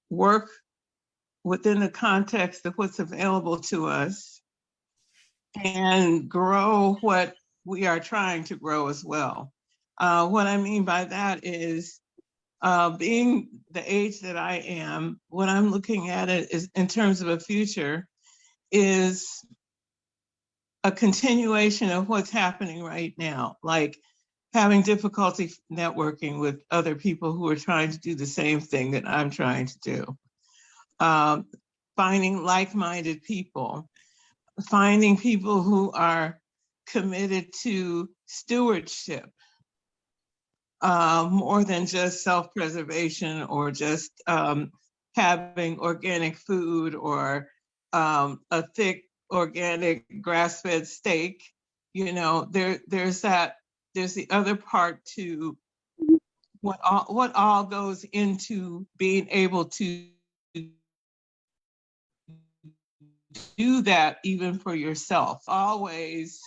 work within the context of what's available to us and grow what we are trying to grow as well. What I mean by that is, being the age that I am, what I'm looking at it is in terms of a future is a continuation of what's happening right now, like having difficulty networking with other people who are trying to do the same thing that I'm trying to do. Finding like-minded people, finding people who are committed to stewardship, more than just self-preservation or just having organic food or a thick organic grass-fed steak. You know, there's the other part to what all goes into being able to do that even for yourself. Always,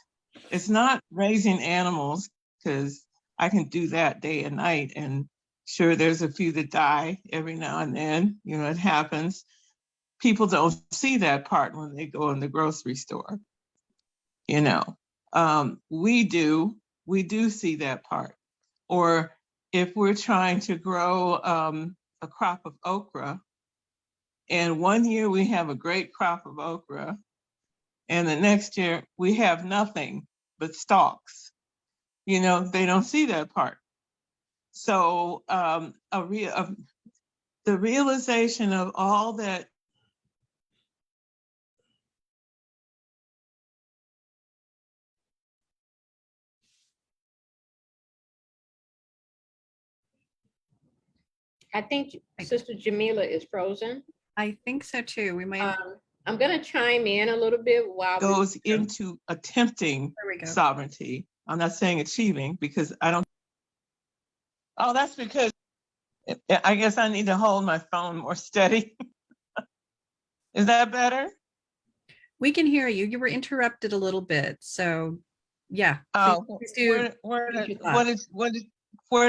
it's not raising animals, because I can do that day and night, and sure, there's a few that die every now and then, you know, it happens. People don't see that part when they go in the grocery store, you know. We do see that part. Or if we're trying to grow a crop of okra, and one year we have a great crop of okra, and the next year we have nothing but stalks. You know, they don't see that part. So the realization of all that I think Sister Jamila is frozen. I think so too. We might. I'm going to chime in a little bit while goes into attempting sovereignty. I'm not saying achieving, because I don't. Oh, that's because I guess I need to hold my phone more steady. Is that better? We can hear you. You were interrupted a little bit, so yeah. Oh, where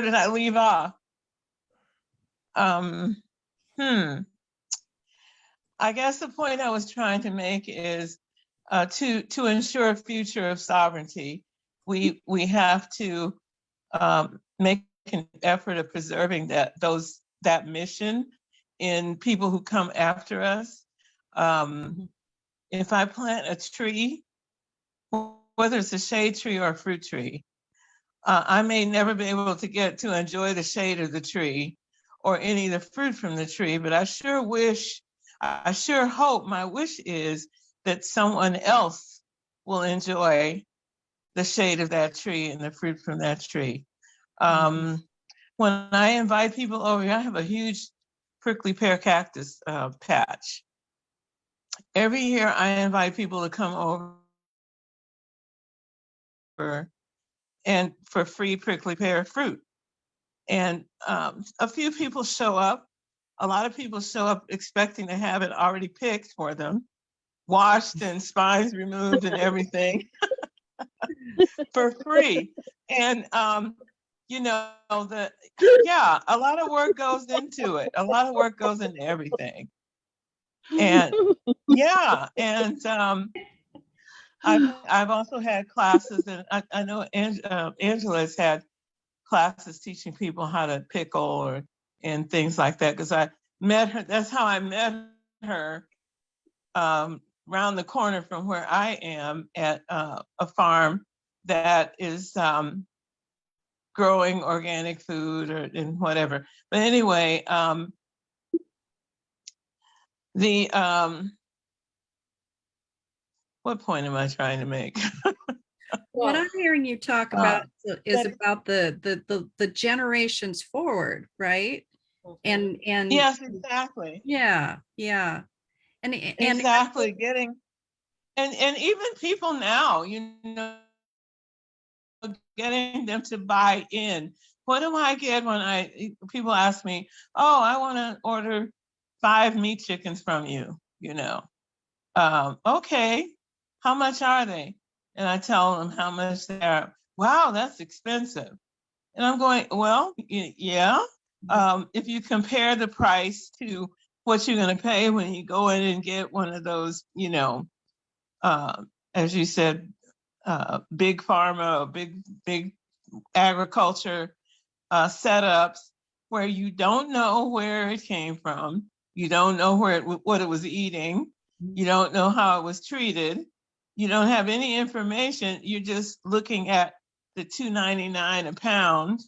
did I leave off? I guess the point I was trying to make is to ensure a future of sovereignty, we have to make an effort of preserving that mission in people who come after us. If I plant a tree, whether it's a shade tree or a fruit tree, I may never be able to get to enjoy the shade of the tree or any of the fruit from the tree, but I sure hope, my wish is that someone else will enjoy the shade of that tree and the fruit from that tree. When I invite people over here, I have a huge prickly pear cactus patch. Every year I invite people to come over and for free prickly pear fruit. And a few people show up. A lot of people show up expecting to have it already picked for them, washed and spines removed and everything for free. And you know, yeah, a lot of work goes into it. A lot of work goes into everything. And yeah, and I've also had classes, and I know Angela's had classes teaching people how to pickle and things like that, because I met her. That's how I met her, around the corner from where I am, at a farm that is growing organic food and whatever. But anyway, the what point am I trying to make? What Well, I'm hearing you talk about is about the generations forward, right? And Yes, exactly. yeah, yeah. And Exactly. Getting and even people now, you know, getting them to buy in. What do I get when people ask me, oh, I want to order 5 meat chickens from you, you know? Okay, how much are they? And I tell them how much they are. Wow, that's expensive. And I'm going, well, yeah. If you compare the price to what you're going to pay when you go in and get one of those, you know, as you said, big pharma or big agriculture setups, where you don't know where it came from, you don't know what it was eating, you don't know how it was treated, you don't have any information. You're just looking at the $2.99 a pound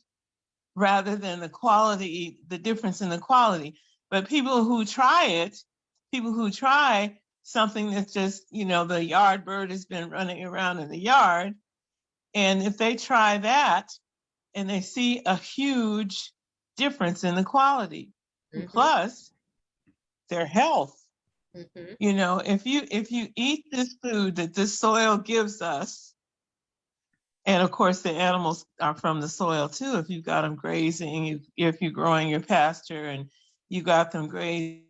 rather than the quality, the difference in the quality. But people who try something that's just, you know, the yard bird has been running around in the yard, and if they try that and they see a huge difference in the quality, plus their health. You know, if you eat this food that this soil gives us, and of course the animals are from the soil too. If you've got them grazing, if you're growing your pasture and you got them grazing.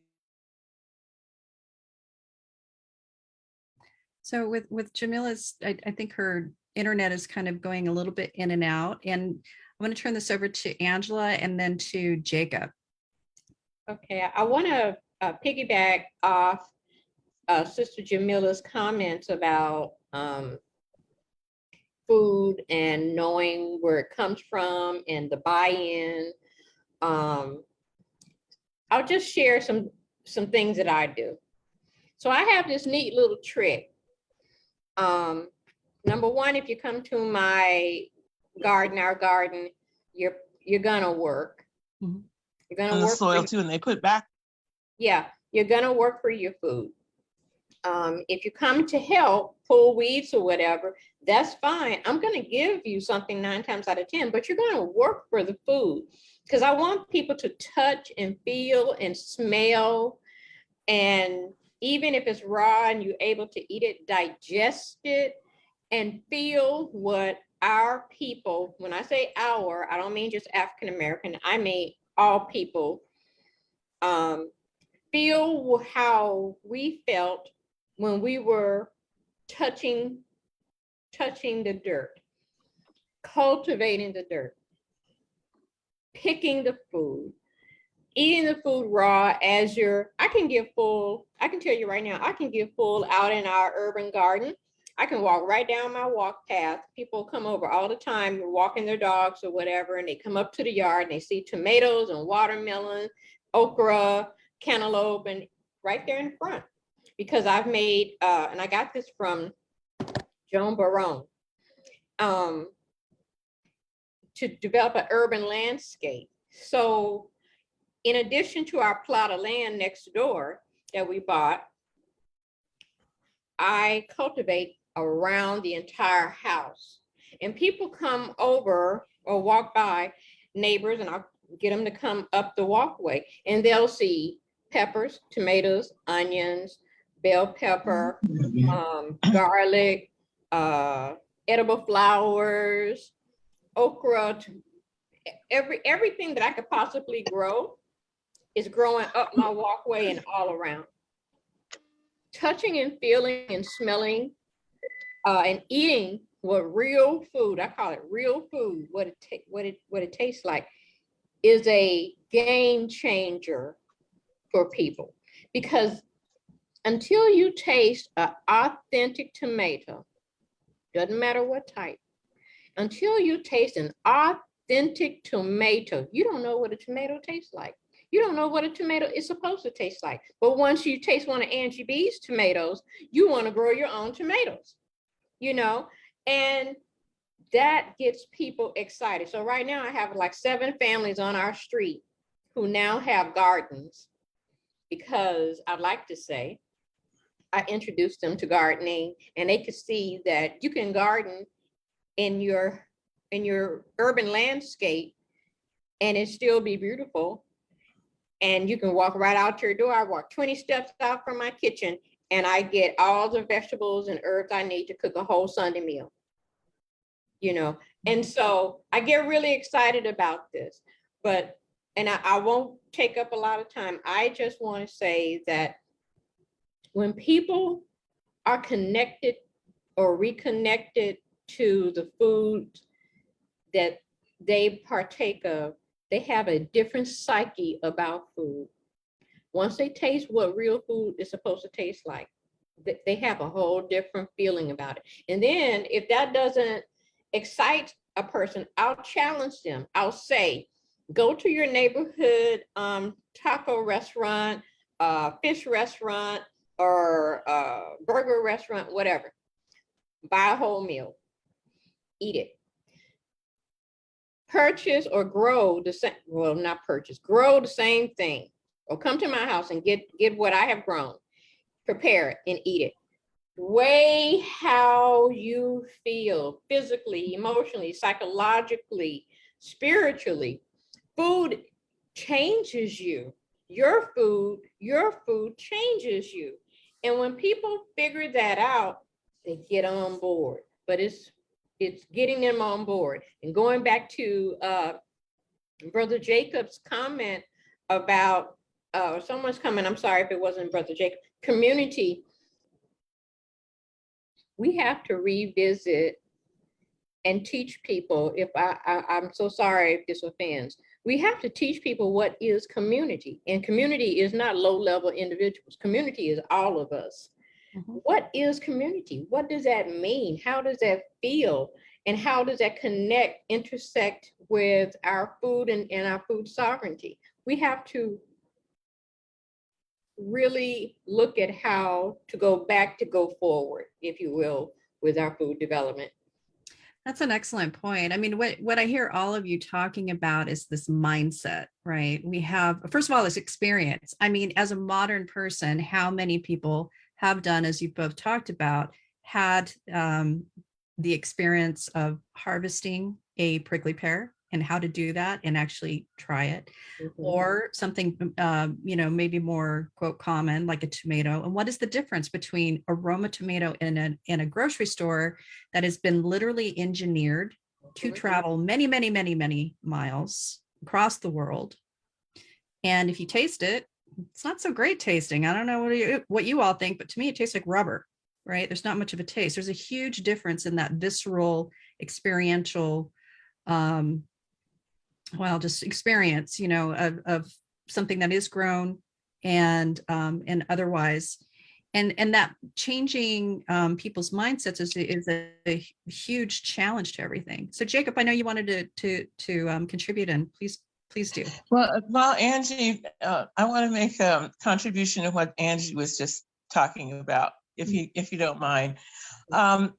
so with Jamila's, I think her internet is kind of going a little bit in and out. And I'm going to turn this over to Angela and then to Jacob. okay, I want to piggyback off Sister Jamila's comments about food and knowing where it comes from and the buy-in. I'll just share some things that I do. So I have this neat little trick. Number one, if you come to my garden, our garden, you're gonna work. Mhm. You're gonna On the work soil too, and they put back. Yeah, you're gonna work for your food. If you come to help pull weeds or whatever, that's fine. I'm gonna give you something 9 times out of 10, but you're gonna work for the food, because I want people to touch and feel and smell, and even if it's raw and you're able to eat it, digest it, and feel what our people, when I say our, I don't mean just African American, I mean all people, feel how we felt when we were touching the dirt, cultivating the dirt, picking the food, eating the food raw. I can tell you right now, I can give full out in our urban garden. I can walk right down my walk path. People come over all the time, walking their dogs or whatever, and they come up to the yard and they see tomatoes and watermelon, okra, cantaloupe, and right there in front. Because I've made, and I got this from Joan Barone, to develop an urban landscape. So in addition to our plot of land next door that we bought, I cultivate around the entire house. And people come over or walk by, neighbors, and I'll get them to come up the walkway, and they'll see peppers, tomatoes, onions, bell pepper, garlic, edible flowers, okra, everything that I could possibly grow is growing up my walkway and all around. Touching and feeling and smelling and eating what real food, I call it real food, what it tastes like, is a game changer for people. Because until you taste an authentic tomato, doesn't matter what type, until you taste an authentic tomato, you don't know what a tomato tastes like. You don't know what a tomato is supposed to taste like. But once you taste one of Angie B's tomatoes, you want to grow your own tomatoes, you know, and that gets people excited. So right now I have like 7 families on our street who now have gardens, because I'd like to say I introduced them to gardening, and they could see that you can garden in your urban landscape and it still be beautiful. And you can walk right out your door. I walk 20 steps out from my kitchen and I get all the vegetables and herbs I need to cook a whole Sunday meal, you know? And so I get really excited about this, but, and I won't take up a lot of time. I just want to say that when people are connected or reconnected to the food that they partake of, they have a different psyche about food. Once they taste what real food is supposed to taste like, they have a whole different feeling about it. And then if that doesn't excite a person, I'll challenge them. I'll say, go to your neighborhood taco restaurant, fish restaurant, or burger restaurant, whatever. Buy a whole meal, eat it. Purchase or grow the same, well, not purchase, grow the same thing. Or come to my house and get what I have grown, prepare it and eat it. Weigh how you feel physically, emotionally, psychologically, spiritually. Food changes you. Your food changes you. And when people figure that out, they get on board. But it's getting them on board. And going back to Brother Jacob's comment about someone's comment, I'm sorry if it wasn't Brother Jacob, community. We have to revisit and teach people, if I'm so sorry if this offends, we have to teach people what is community. And community is not low-level individuals. Community is all of us. Mm-hmm. What is community? What does that mean? How does that feel? And how does that intersect with our food and our food sovereignty? We have to really look at how to go forward, if you will, with our food development. That's an excellent point. I mean, what I hear all of you talking about is this mindset, right? We have, first of all, this experience. I mean, as a modern person, how many people have done, as you both talked about, had the experience of harvesting a prickly pear and how to do that and actually try it, mm-hmm. or something, maybe more quote common, like a tomato. And what is the difference between a Roma tomato in a grocery store that has been literally engineered to travel many, many, many, many miles across the world? And if you taste it, it's not so great tasting. I don't know what you all think, but to me, it tastes like rubber, right? There's not much of a taste. There's a huge difference in that visceral, experiential, just experience, of something that is grown and otherwise, and that changing people's mindsets is a huge challenge to everything. So Jacob, I know you wanted to contribute, and please do. Well, Angie, I want to make a contribution to what Angie was just talking about, if you don't mind. And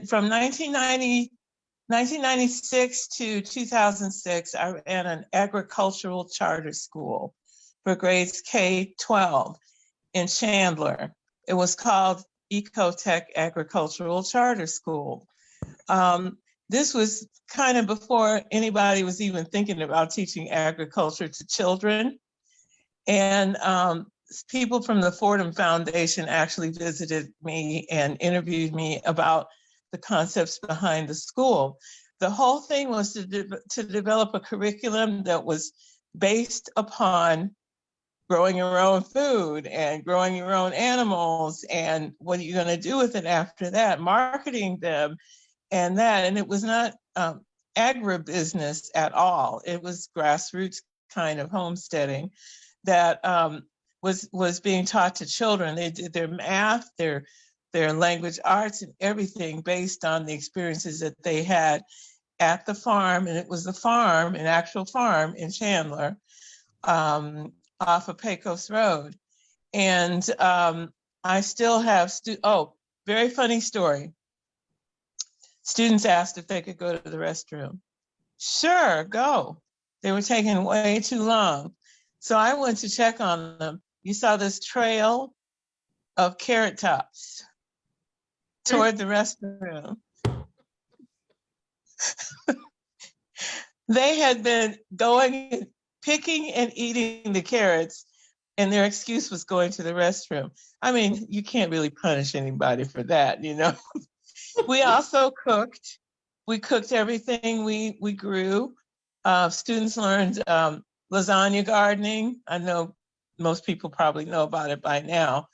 from 1996 to 2006, I ran an agricultural charter school for grades K-12 in Chandler. It was called Ecotech Agricultural Charter School. This was kind of before anybody was even thinking about teaching agriculture to children. And people from the Fordham Foundation actually visited me and interviewed me about the concepts behind the school. The whole thing was to develop a curriculum that was based upon growing your own food and growing your own animals, and what are you going to do with it after that, marketing them, and it was not agribusiness at all. It was grassroots kind of homesteading that was being taught to children. They did their math, their language arts, and everything based on the experiences that they had at the farm. And it was a farm, an actual farm in Chandler, off of Pecos Road. And I still have, very funny story. Students asked if they could go to the restroom. Sure, go. They were taking way too long. So I went to check on them. You saw this trail of carrot tops toward the restroom. They had been going, picking and eating the carrots, and their excuse was going to the restroom. I mean, you can't really punish anybody for that, you know. We also cooked. We cooked everything we grew. Students learned lasagna gardening. I know most people probably know about it by now.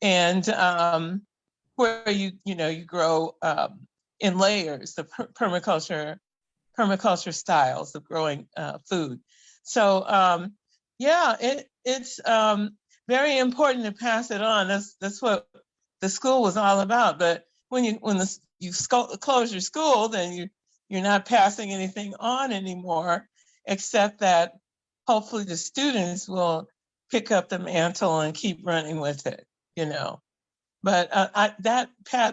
And where you grow in layers, the permaculture styles of growing food. So it's very important to pass it on. That's what the school was all about. But when you close your school, then you're not passing anything on anymore, except that hopefully the students will pick up the mantle and keep running with it, you know. But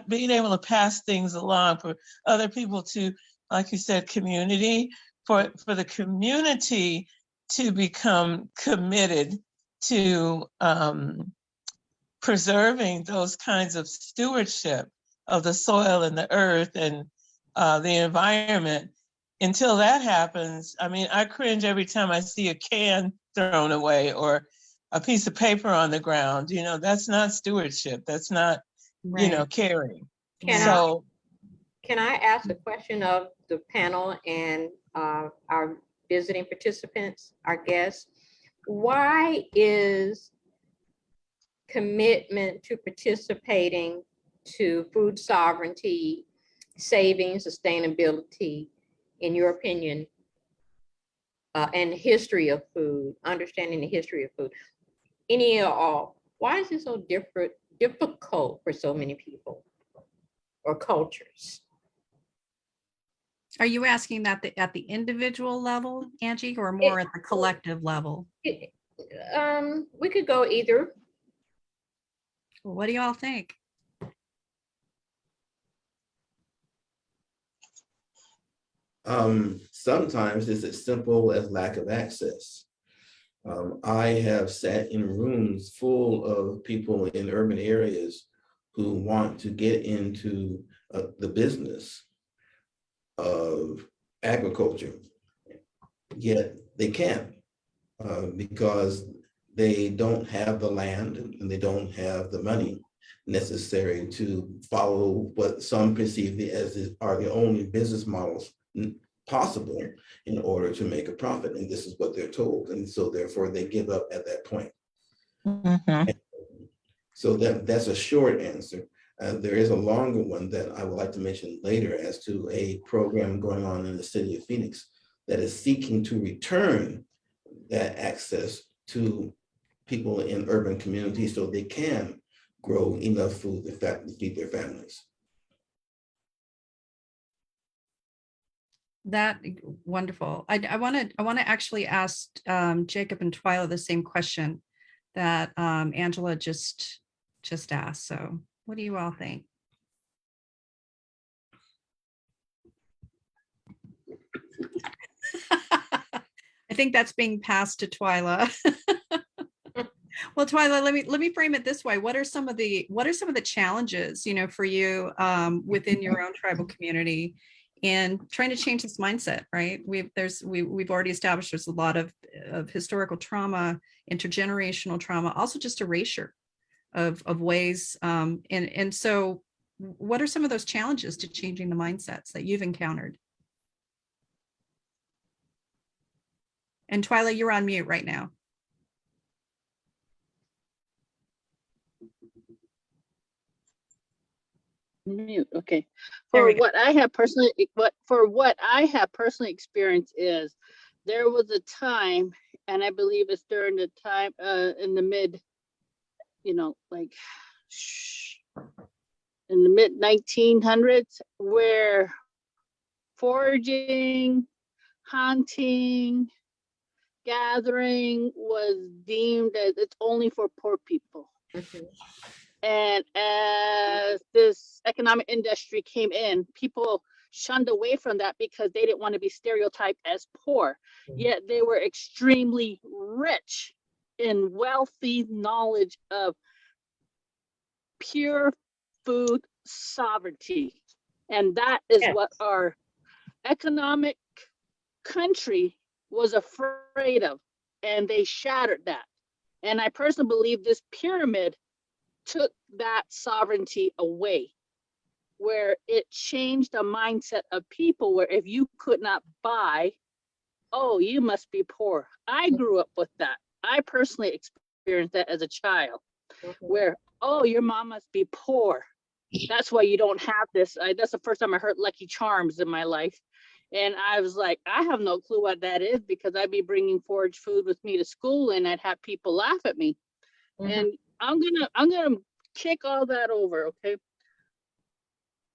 being able to pass things along for other people to, like you said, community, for the community to become committed to preserving those kinds of stewardship of the soil and the earth and the environment. Until that happens, I mean, I cringe every time I see a can thrown away or a piece of paper on the ground. You know, that's not stewardship. That's not, Right. caring. Can I ask a question of the panel and our visiting participants, our guests? Why is commitment to participating to food sovereignty, saving, sustainability, in your opinion, and history of food, understanding the history of food, any or all, why is it so difficult for so many people or cultures? Are you asking that at the individual level, Angie, or more at the collective level? We could go either. What do you all think? Sometimes it's as simple as lack of access. I have sat in rooms full of people in urban areas who want to get into the business of agriculture, yet they can't because they don't have the land and they don't have the money necessary to follow what some perceive as are the only business models possible in order to make a profit. And this is what they're told. And so therefore they give up at that point. Mm-hmm. So that's a short answer. There is a longer one that I would like to mention later as to a program going on in the city of Phoenix that is seeking to return that access to people in urban communities so they can grow enough food to feed their families. That wonderful. I want to actually ask Jacob and Twyla the same question that Angela just asked. So what do you all think? I think that's being passed to Twyla. Well, Twyla, let me frame it this way. What are some of the challenges, for you within your own tribal community in trying to change this mindset, right? We've already established there's a lot of historical trauma, intergenerational trauma, also just erasure of ways. And so what are some of those challenges to changing the mindsets that you've encountered? And Twyla, you're on mute right now. Mute. Okay. There For we go. what I have personally, experienced is there was a time, and I believe it's during the time in the mid, like in the mid 1900s, where foraging, hunting, gathering was deemed as it's only for poor people. Mhm. And as this economic industry came in, people shunned away from that because they didn't want to be stereotyped as poor. Yet they were extremely rich in wealthy knowledge of pure food sovereignty. And that is Yes. what our economic country was afraid of. And they shattered that. And I personally believe this pyramid took that sovereignty away, where it changed the mindset of people where if you could not buy, oh, you must be poor. I grew up with that. I personally experienced that as a child, where, oh, your mom must be poor. That's why you don't have this. That's the first time I heard Lucky Charms in my life. And I was like, I have no clue what that is, because I'd be bringing foraged food with me to school and I'd have people laugh at me. And I'm gonna kick all that over, okay?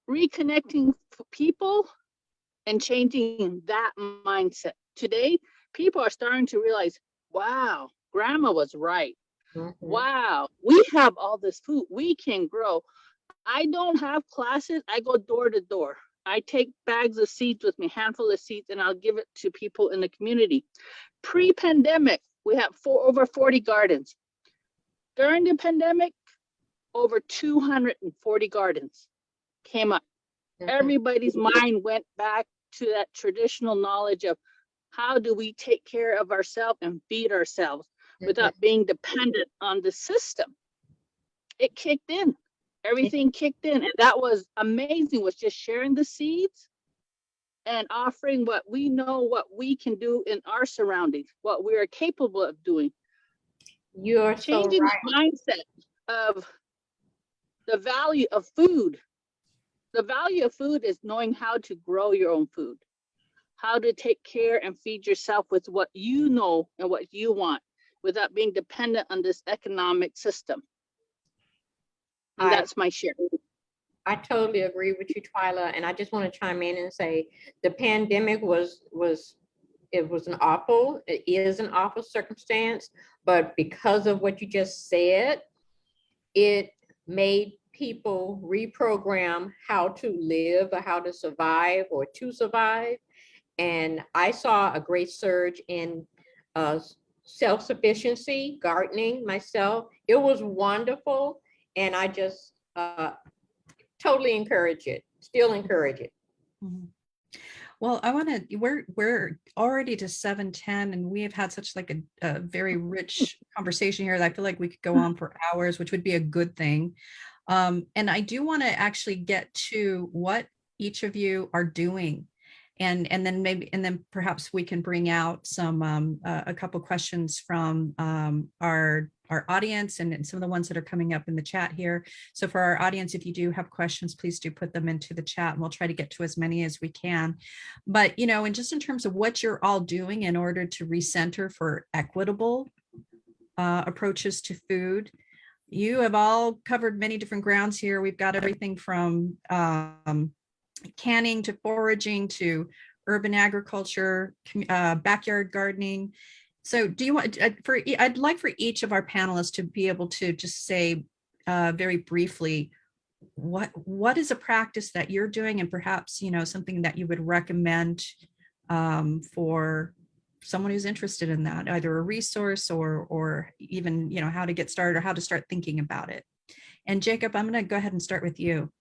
Reconnecting people and changing that mindset. Today, people are starting to realize, wow, grandma was right. Wow, we have all this food we can grow. I don't have classes. I go door to door. I take bags of seeds with me, handful of seeds, and I'll give it to people in the community. Pre-pandemic, we have over 40 gardens. During the pandemic, over 240 gardens came up. Everybody's mind went back to that traditional knowledge of how do we take care of ourselves and feed ourselves without being dependent on the system. It kicked in. Everything kicked in. And that was amazing, was just sharing the seeds and offering what we know, what we can do in our surroundings, what we are capable of doing. You're so Changing right. the mindset of the value of food. The value of food is knowing how to grow your own food, how to take care and feed yourself with what you know and what you want without being dependent on this economic system. And that's my share. I totally agree with you, Twyla, and I just want to chime in and say the pandemic was an awful, it is an awful circumstance, but because of what you just said, it made people reprogram how to live or how to survive or to survive. And I saw a great surge in self-sufficiency, gardening myself. It was wonderful. And I just totally encourage it, still encourage it. Well, I want to, we're already to 7:10 and we have had such like a very rich conversation here that I feel like we could go on for hours, which would be a good thing. And I do want to actually get to what each of you are doing. And then perhaps we can bring out some a couple questions from our audience and some of the ones that are coming up in the chat here. So for our audience, if you do have questions, please do put them into the chat and we'll try to get to as many as we can. But, and just in terms of what you're all doing in order to recenter for equitable approaches to food, you have all covered many different grounds here. We've got everything from canning to foraging to urban agriculture, backyard gardening. So do you want, I'd like for each of our panelists to be able to just say very briefly, what is a practice that you're doing and perhaps, something that you would recommend for someone who's interested in that, either a resource or even, how to get started or how to start thinking about it. And Jacob, I'm going to go ahead and start with you.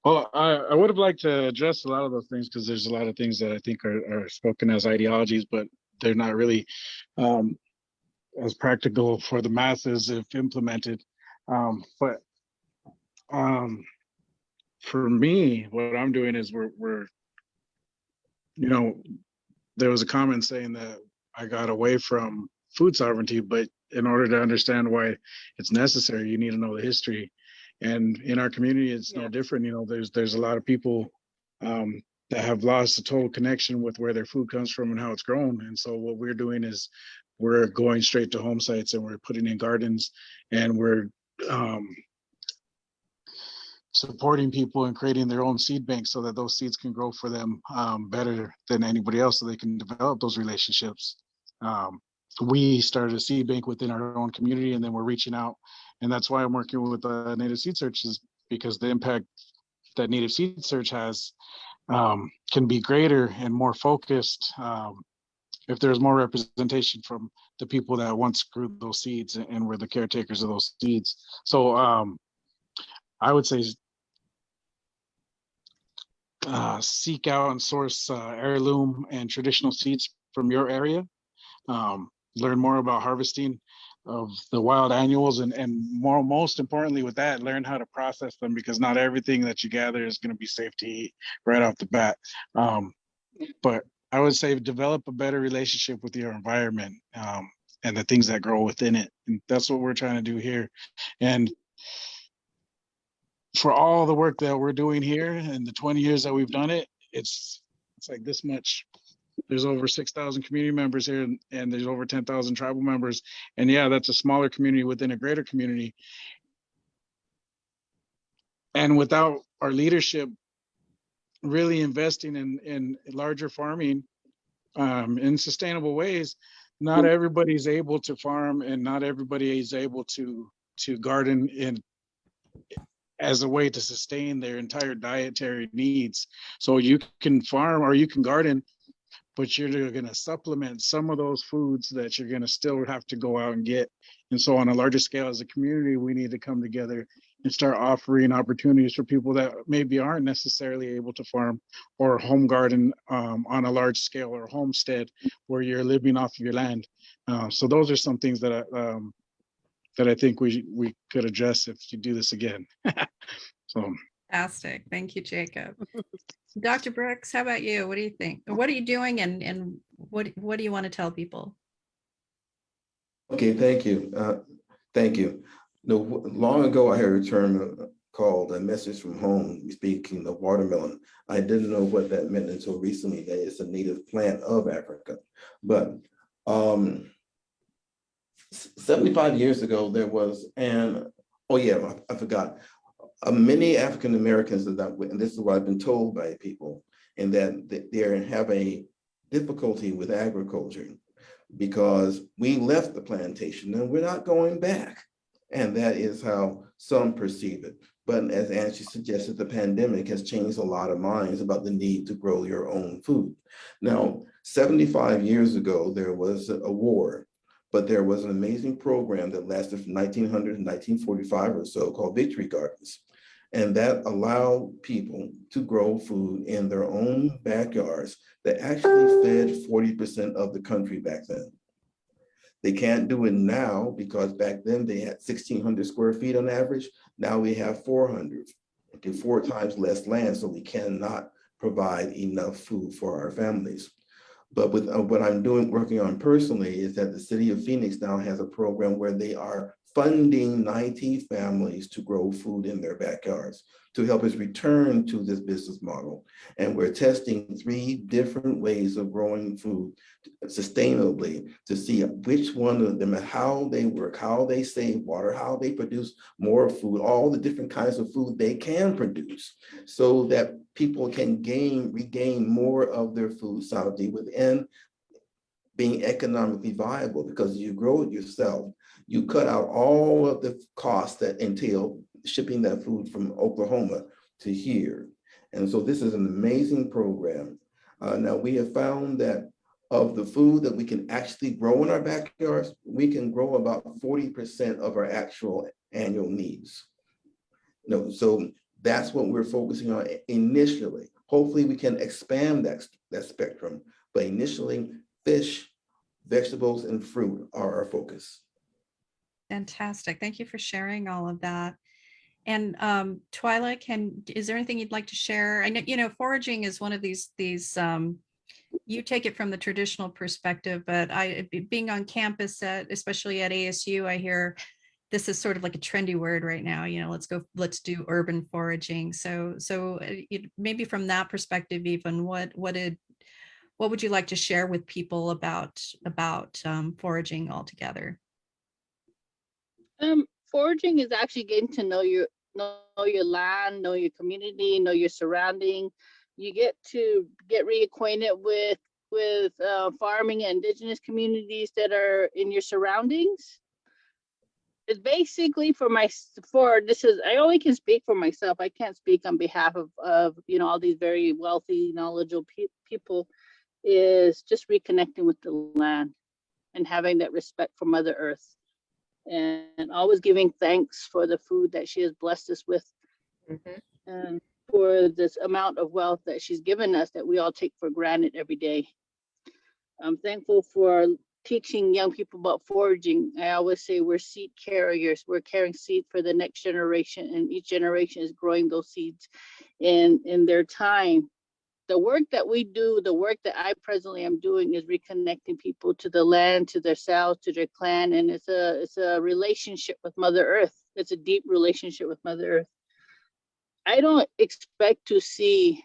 Well, I would have liked to address a lot of those things because there's a lot of things that I think are spoken as ideologies, but they're not really as practical for the masses if implemented. But for me, what I'm doing is we're there was a comment saying that I got away from food sovereignty, but in order to understand why it's necessary, you need to know the history. And in our community, it's no different. You know, there's a lot of people that have lost the total connection with where their food comes from and how it's grown. And so what we're doing is we're going straight to home sites and we're putting in gardens, and we're supporting people and creating their own seed banks so that those seeds can grow for them better than anybody else, so they can develop those relationships. We started a seed bank within our own community, and then we're reaching out. And that's why I'm working with Native Seed Search, is because the impact that Native Seed Search has can be greater and more focused if there's more representation from the people that once grew those seeds and were the caretakers of those seeds. So I would say seek out and source heirloom and traditional seeds from your area. Learn more about harvesting of the wild annuals, and most importantly with that, learn how to process them, because not everything that you gather is going to be safe to eat right off the bat. But I would say develop a better relationship with your environment and the things that grow within it. And that's what we're trying to do here. And for all the work that we're doing here and the 20 years that we've done it, it's like this much. There's over 6,000 community members here, and there's over 10,000 tribal members. And yeah, that's a smaller community within a greater community. And without our leadership really investing in larger farming in sustainable ways, not everybody's able to farm, and not everybody is able to garden in as a way to sustain their entire dietary needs. So you can farm or you can garden, but you're going to supplement some of those foods that you're going to still have to go out and get. And so on a larger scale as a community, we need to come together and start offering opportunities for people that maybe aren't necessarily able to farm or home garden on a large scale, or homestead where you're living off of your land. So those are some things that I think we could address if you do this again. So Fantastic. Thank you, Jacob. Dr. Brooks, how about you? What do you think? What are you doing, and what do you want to tell people? Okay, thank you. Thank you. No, long ago, I heard a term called a message from home, speaking of watermelon. I didn't know what that meant until recently, that it's a native plant of Africa. But 75 years ago, there was I forgot. Many African Americans, and this is what I've been told by people, and that they have a difficulty with agriculture because we left the plantation and we're not going back. And that is how some perceive it. But as Angie suggested, the pandemic has changed a lot of minds about the need to grow your own food. Now, 75 years ago, there was a war, but there was an amazing program that lasted from 1900 to 1945 or so called Victory Gardens. And that allowed people to grow food in their own backyards that actually fed 40% of the country back then. They can't do it now because back then they had 1,600 square feet on average. Now we have 400, okay, 4 times less land, so we cannot provide enough food for our families. But with what I'm working on personally, is that the city of Phoenix now has a program where they are funding 90 families to grow food in their backyards to help us return to this business model. And we're testing 3 different ways of growing food sustainably to see which one of them and how they work, how they save water, how they produce more food, all the different kinds of food they can produce, so that people can regain more of their food sovereignty within being economically viable. Because you grow it yourself, you cut out all of the costs that entail shipping that food from Oklahoma to here. And so this is an amazing program. Now we have found that of the food that we can actually grow in our backyards, we can grow about 40% of our actual annual needs. So that's what we're focusing on initially. Hopefully we can expand that spectrum, but initially fish, vegetables, and fruit are our focus. Fantastic. Thank you for sharing all of that. And Twyla, is there anything you'd like to share? I know, foraging is one of these you take it from the traditional perspective, but being on campus especially at ASU, I hear this is sort of like a trendy word right now, let's do urban foraging. So maybe from that perspective, even what would you like to share with people about foraging altogether? Foraging is actually getting to know your land, know your community, know your surrounding. You get to get reacquainted with farming and indigenous communities that are in your surroundings. It's basically I only can speak for myself. I can't speak on behalf of all these very wealthy, knowledgeable people. Is just reconnecting with the land and having that respect for Mother Earth, and always giving thanks for the food that she has blessed us with, and for this amount of wealth that she's given us that we all take for granted every day. I'm thankful for teaching young people about foraging. I always say we're seed carriers. We're carrying seed for the next generation, and each generation is growing those seeds in their time. The work that we do, the work that I presently am doing, is reconnecting people to the land, to themselves, to their clan, and it's a relationship with Mother Earth. It's a deep relationship with Mother Earth. I don't expect to see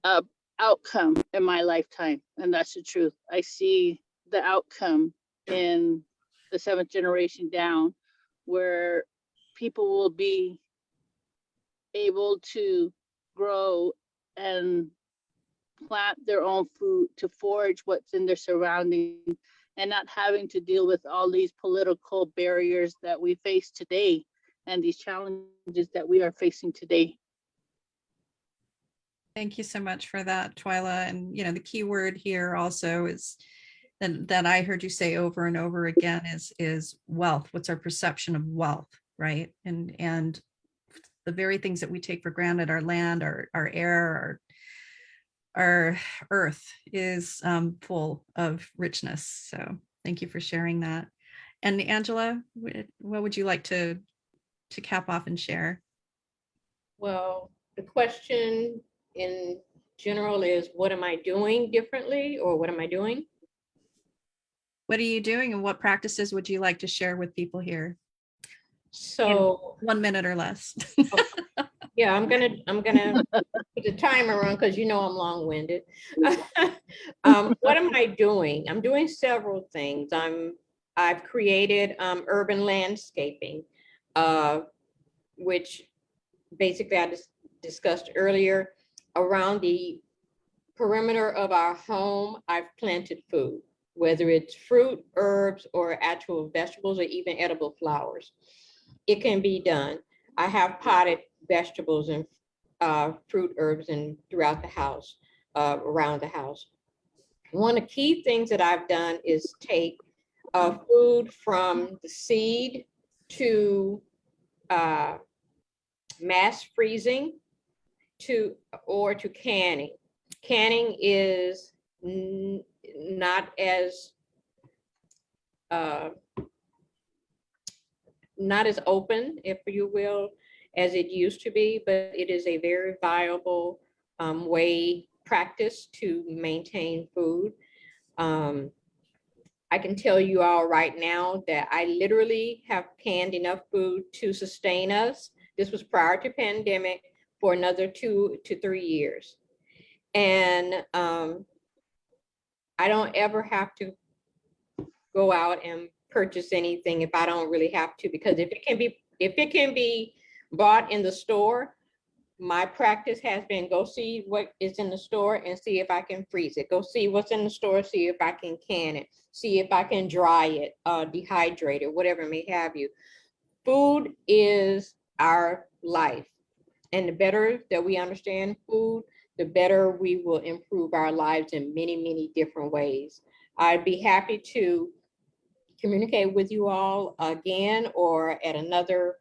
a outcome in my lifetime, and that's the truth. I see the outcome in the 7th generation down, where people will be able to grow and plant their own food, to forage what's in their surroundings, and not having to deal with all these political barriers that we face today and these challenges that we are facing today. Thank you so much for that, Twyla. And the key word here also is that I heard you say over and over again is wealth. What's our perception of wealth, right? And the very things that we take for granted, our land, our air, our earth is full of richness. So thank you for sharing that. And Angela, what would you like to cap off and share? Well, the question in general is, what am I doing differently, or what am I doing? What are you doing, and what practices would you like to share with people here? So In 1 minute or less. yeah, I'm gonna put the timer on because I'm long-winded. What am I doing? I'm doing several things. I've created urban landscaping, which basically I just discussed earlier. Around the perimeter of our home, I've planted food, whether it's fruit, herbs, or actual vegetables, or even edible flowers. It can be done. I have potted vegetables and fruit, herbs, and throughout the house, around the house. One of the key things that I've done is take food from the seed to mass freezing or to canning. Canning is not as open, if you will, as it used to be, but it is a very viable practice to maintain food. I can tell you all right now that I literally have canned enough food to sustain us. This was prior to pandemic, for another 2 to 3 years. And I don't ever have to go out and purchase anything if I don't really have to, because if it can be bought in the store, my practice has been go see what is in the store and see if I can freeze it. Go see what's in the store, see if I can can it, see if I can dry it, dehydrate it, whatever may have you. Food is our life. And the better that we understand food, the better we will improve our lives in many, many different ways. I'd be happy to communicate with you all again or at another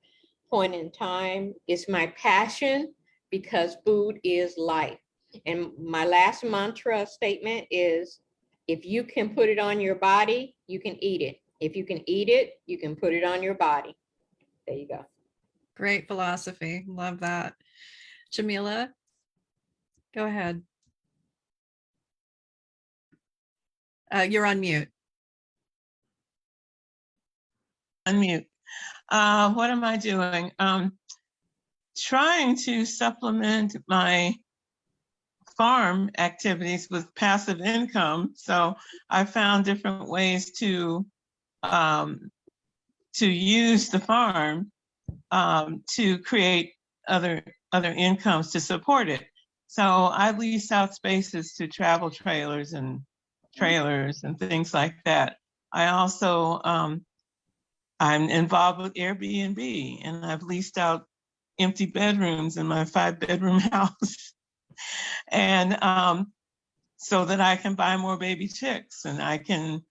point in time. It's my passion because food is life. And my last mantra statement is, if you can put it on your body, you can eat it. If you can eat it, you can put it on your body. There you go. Great philosophy. Love that. Jamila, go ahead. You're on mute. unmute. What am I doing? Trying to supplement my farm activities with passive income. So I found different ways to use the farm to create other incomes to support it. So I lease out spaces to travel trailers and things like that. I also I'm involved with Airbnb, and I've leased out empty bedrooms in my 5-bedroom house, and so that I can buy more baby chicks, and I can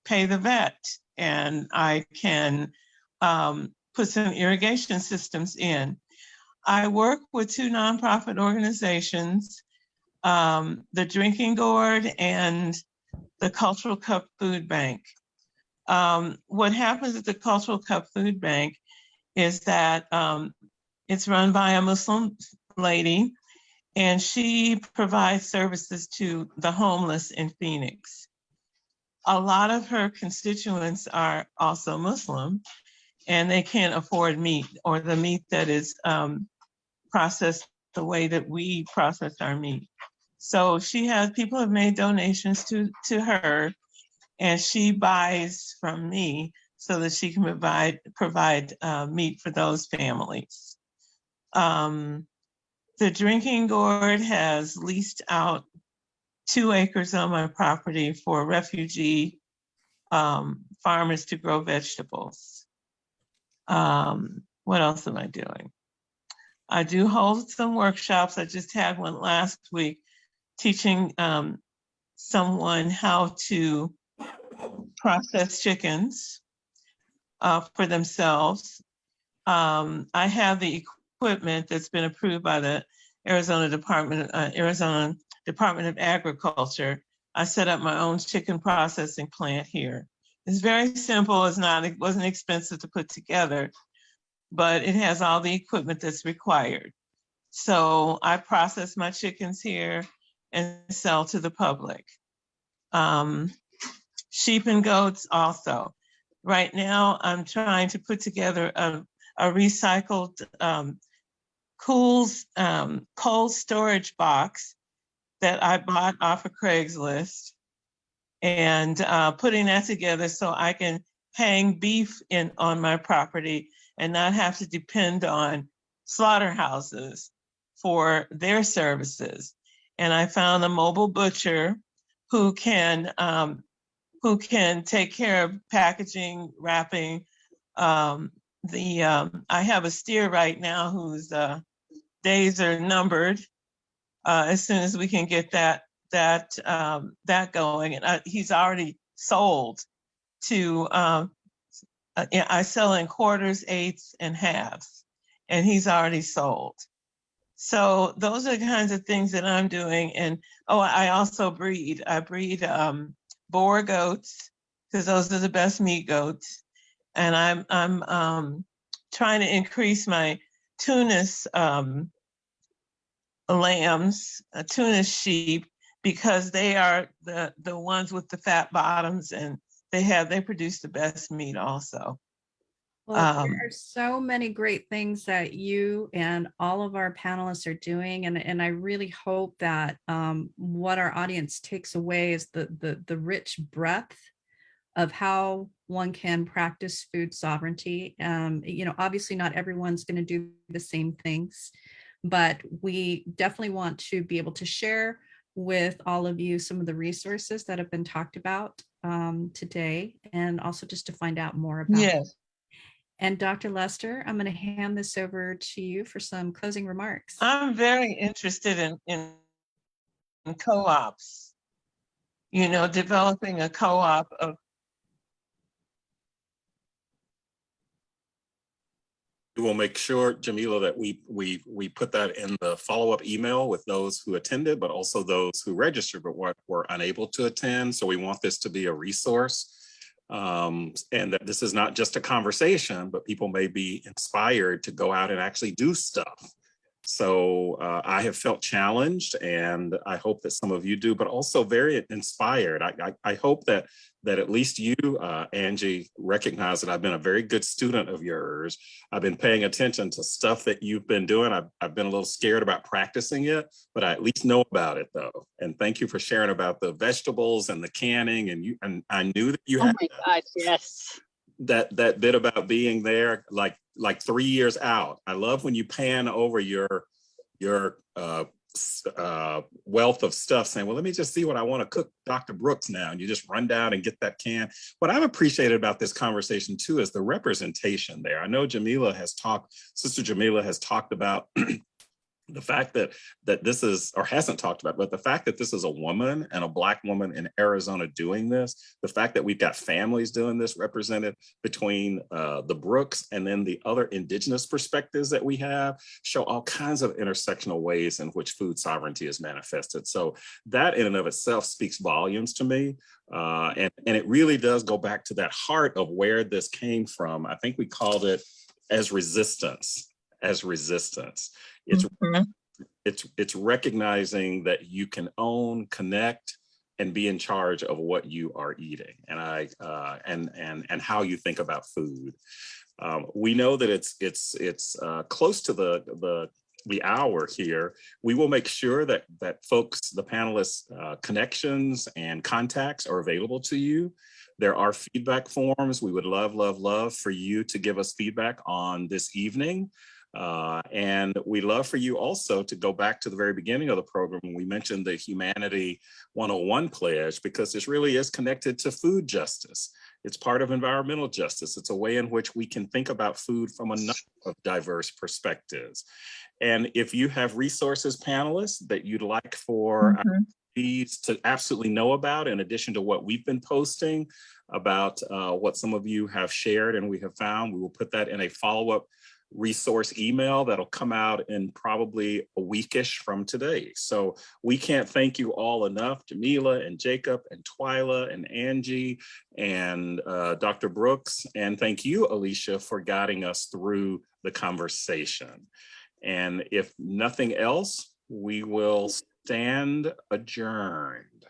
pay the vet, and I can put some irrigation systems in. I work with 2 nonprofit organizations, the Drinking Gourd and the Cultural Cup Food Bank. What happens at the Cultural Cup Food Bank is that it's run by a Muslim lady, and she provides services to the homeless in Phoenix. A lot of her constituents are also Muslim, and they can't afford meat, or the meat that is processed the way that we process our meat. So people have made donations to her, and she buys from me so that she can provide meat for those families. The Drinking Gourd has leased out 2 acres on my property for refugee farmers to grow vegetables. What else am I doing? I do hold some workshops. I just had one last week teaching someone how to process chickens for themselves. I have the equipment that's been approved by the Arizona Department of Agriculture. I set up my own chicken processing plant here. It's very simple. It wasn't expensive to put together, but it has all the equipment that's required. So I process my chickens here and sell to the public. Sheep and goats also. Right now, I'm trying to put together a recycled cold storage box that I bought off of Craigslist, and putting that together so I can hang beef on my property and not have to depend on slaughterhouses for their services. And I found a mobile butcher who can take care of packaging, wrapping. I have a steer right now whose days are numbered. As soon as we can get that going, and he's already sold to. I sell in quarters, eighths, and halves, and he's already sold. So those are the kinds of things that I'm doing. And I also breed. I breed Boer goats, because those are the best meat goats. And I'm trying to increase my Tunis lambs, Tunis sheep, because they are the ones with the fat bottoms, and they produce the best meat also. Well, there are so many great things that you and all of our panelists are doing, and I really hope that what our audience takes away is the rich breadth of how one can practice food sovereignty. Obviously not everyone's going to do the same things, but we definitely want to be able to share with all of you some of the resources that have been talked about today, and also just to find out more about. Yes. And Dr. Lester, I'm going to hand this over to you for some closing remarks. I'm very interested in co-ops, developing a co-op of. We will make sure, Jamila, that we put that in the follow-up email with those who attended, but also those who registered but were unable to attend. So we want this to be a resource, and that this is not just a conversation, but people may be inspired to go out and actually do stuff So I have felt challenged, and I hope that some of you do, but also very inspired. I hope that at least you, Angie, recognize that I've been a very good student of yours. I've been paying attention to stuff that you've been doing. I've been a little scared about practicing it, but I at least know about it though. And thank you for sharing about the vegetables and the canning. And I knew that you Oh had my God, yes. that bit about being there like 3 years out. I love when you pan over your wealth of stuff saying, well, let me just see what I want to cook Dr. Brooks now. And you just run down and get that can. What I've appreciated about this conversation too is the representation there. I know Sister Jamila has talked about the fact that this is, or hasn't talked about, but the fact that this is a woman and a Black woman in Arizona doing this, the fact that we've got families doing this represented between the Brooks and then the other Indigenous perspectives that we have, show all kinds of intersectional ways in which food sovereignty is manifested. So that in and of itself speaks volumes to me. And it really does go back to that heart of where this came from. I think we called it as resistance. It's recognizing that you can own, connect, and be in charge of what you are eating, and and how you think about food. We know that it's close to the hour here. We will make sure that folks, the panelists, connections and contacts are available to you. There are feedback forms. We would love for you to give us feedback on this evening. And we love for you also to go back to the very beginning of the program when we mentioned the Humanity 101 pledge, because this really is connected to food justice. It's part of environmental justice. It's a way in which we can think about food from a number of diverse perspectives. And if you have resources, panelists, that you'd like for our feeds to absolutely know about, in addition to what we've been posting about what some of you have shared and we have found, we will put that in a follow-up resource email that'll come out in probably a weekish from today. So we can't thank you all enough, Jamila and Jacob and Twyla and Angie and Dr. Brooks. And thank you, Alicia, for guiding us through the conversation. And if nothing else, we will stand adjourned.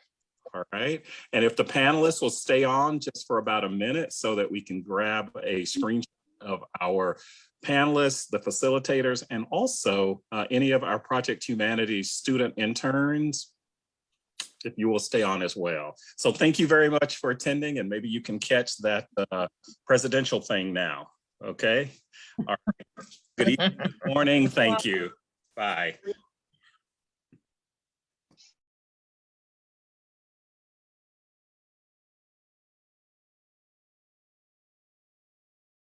All right. And if the panelists will stay on just for about a minute so that we can grab a screenshot of our panelists, the facilitators, and also any of our Project Humanities student interns, if you will stay on as well. So thank you very much for attending, and maybe you can catch that presidential thing now. Okay. All right. Good evening, good morning. Thank you. Bye.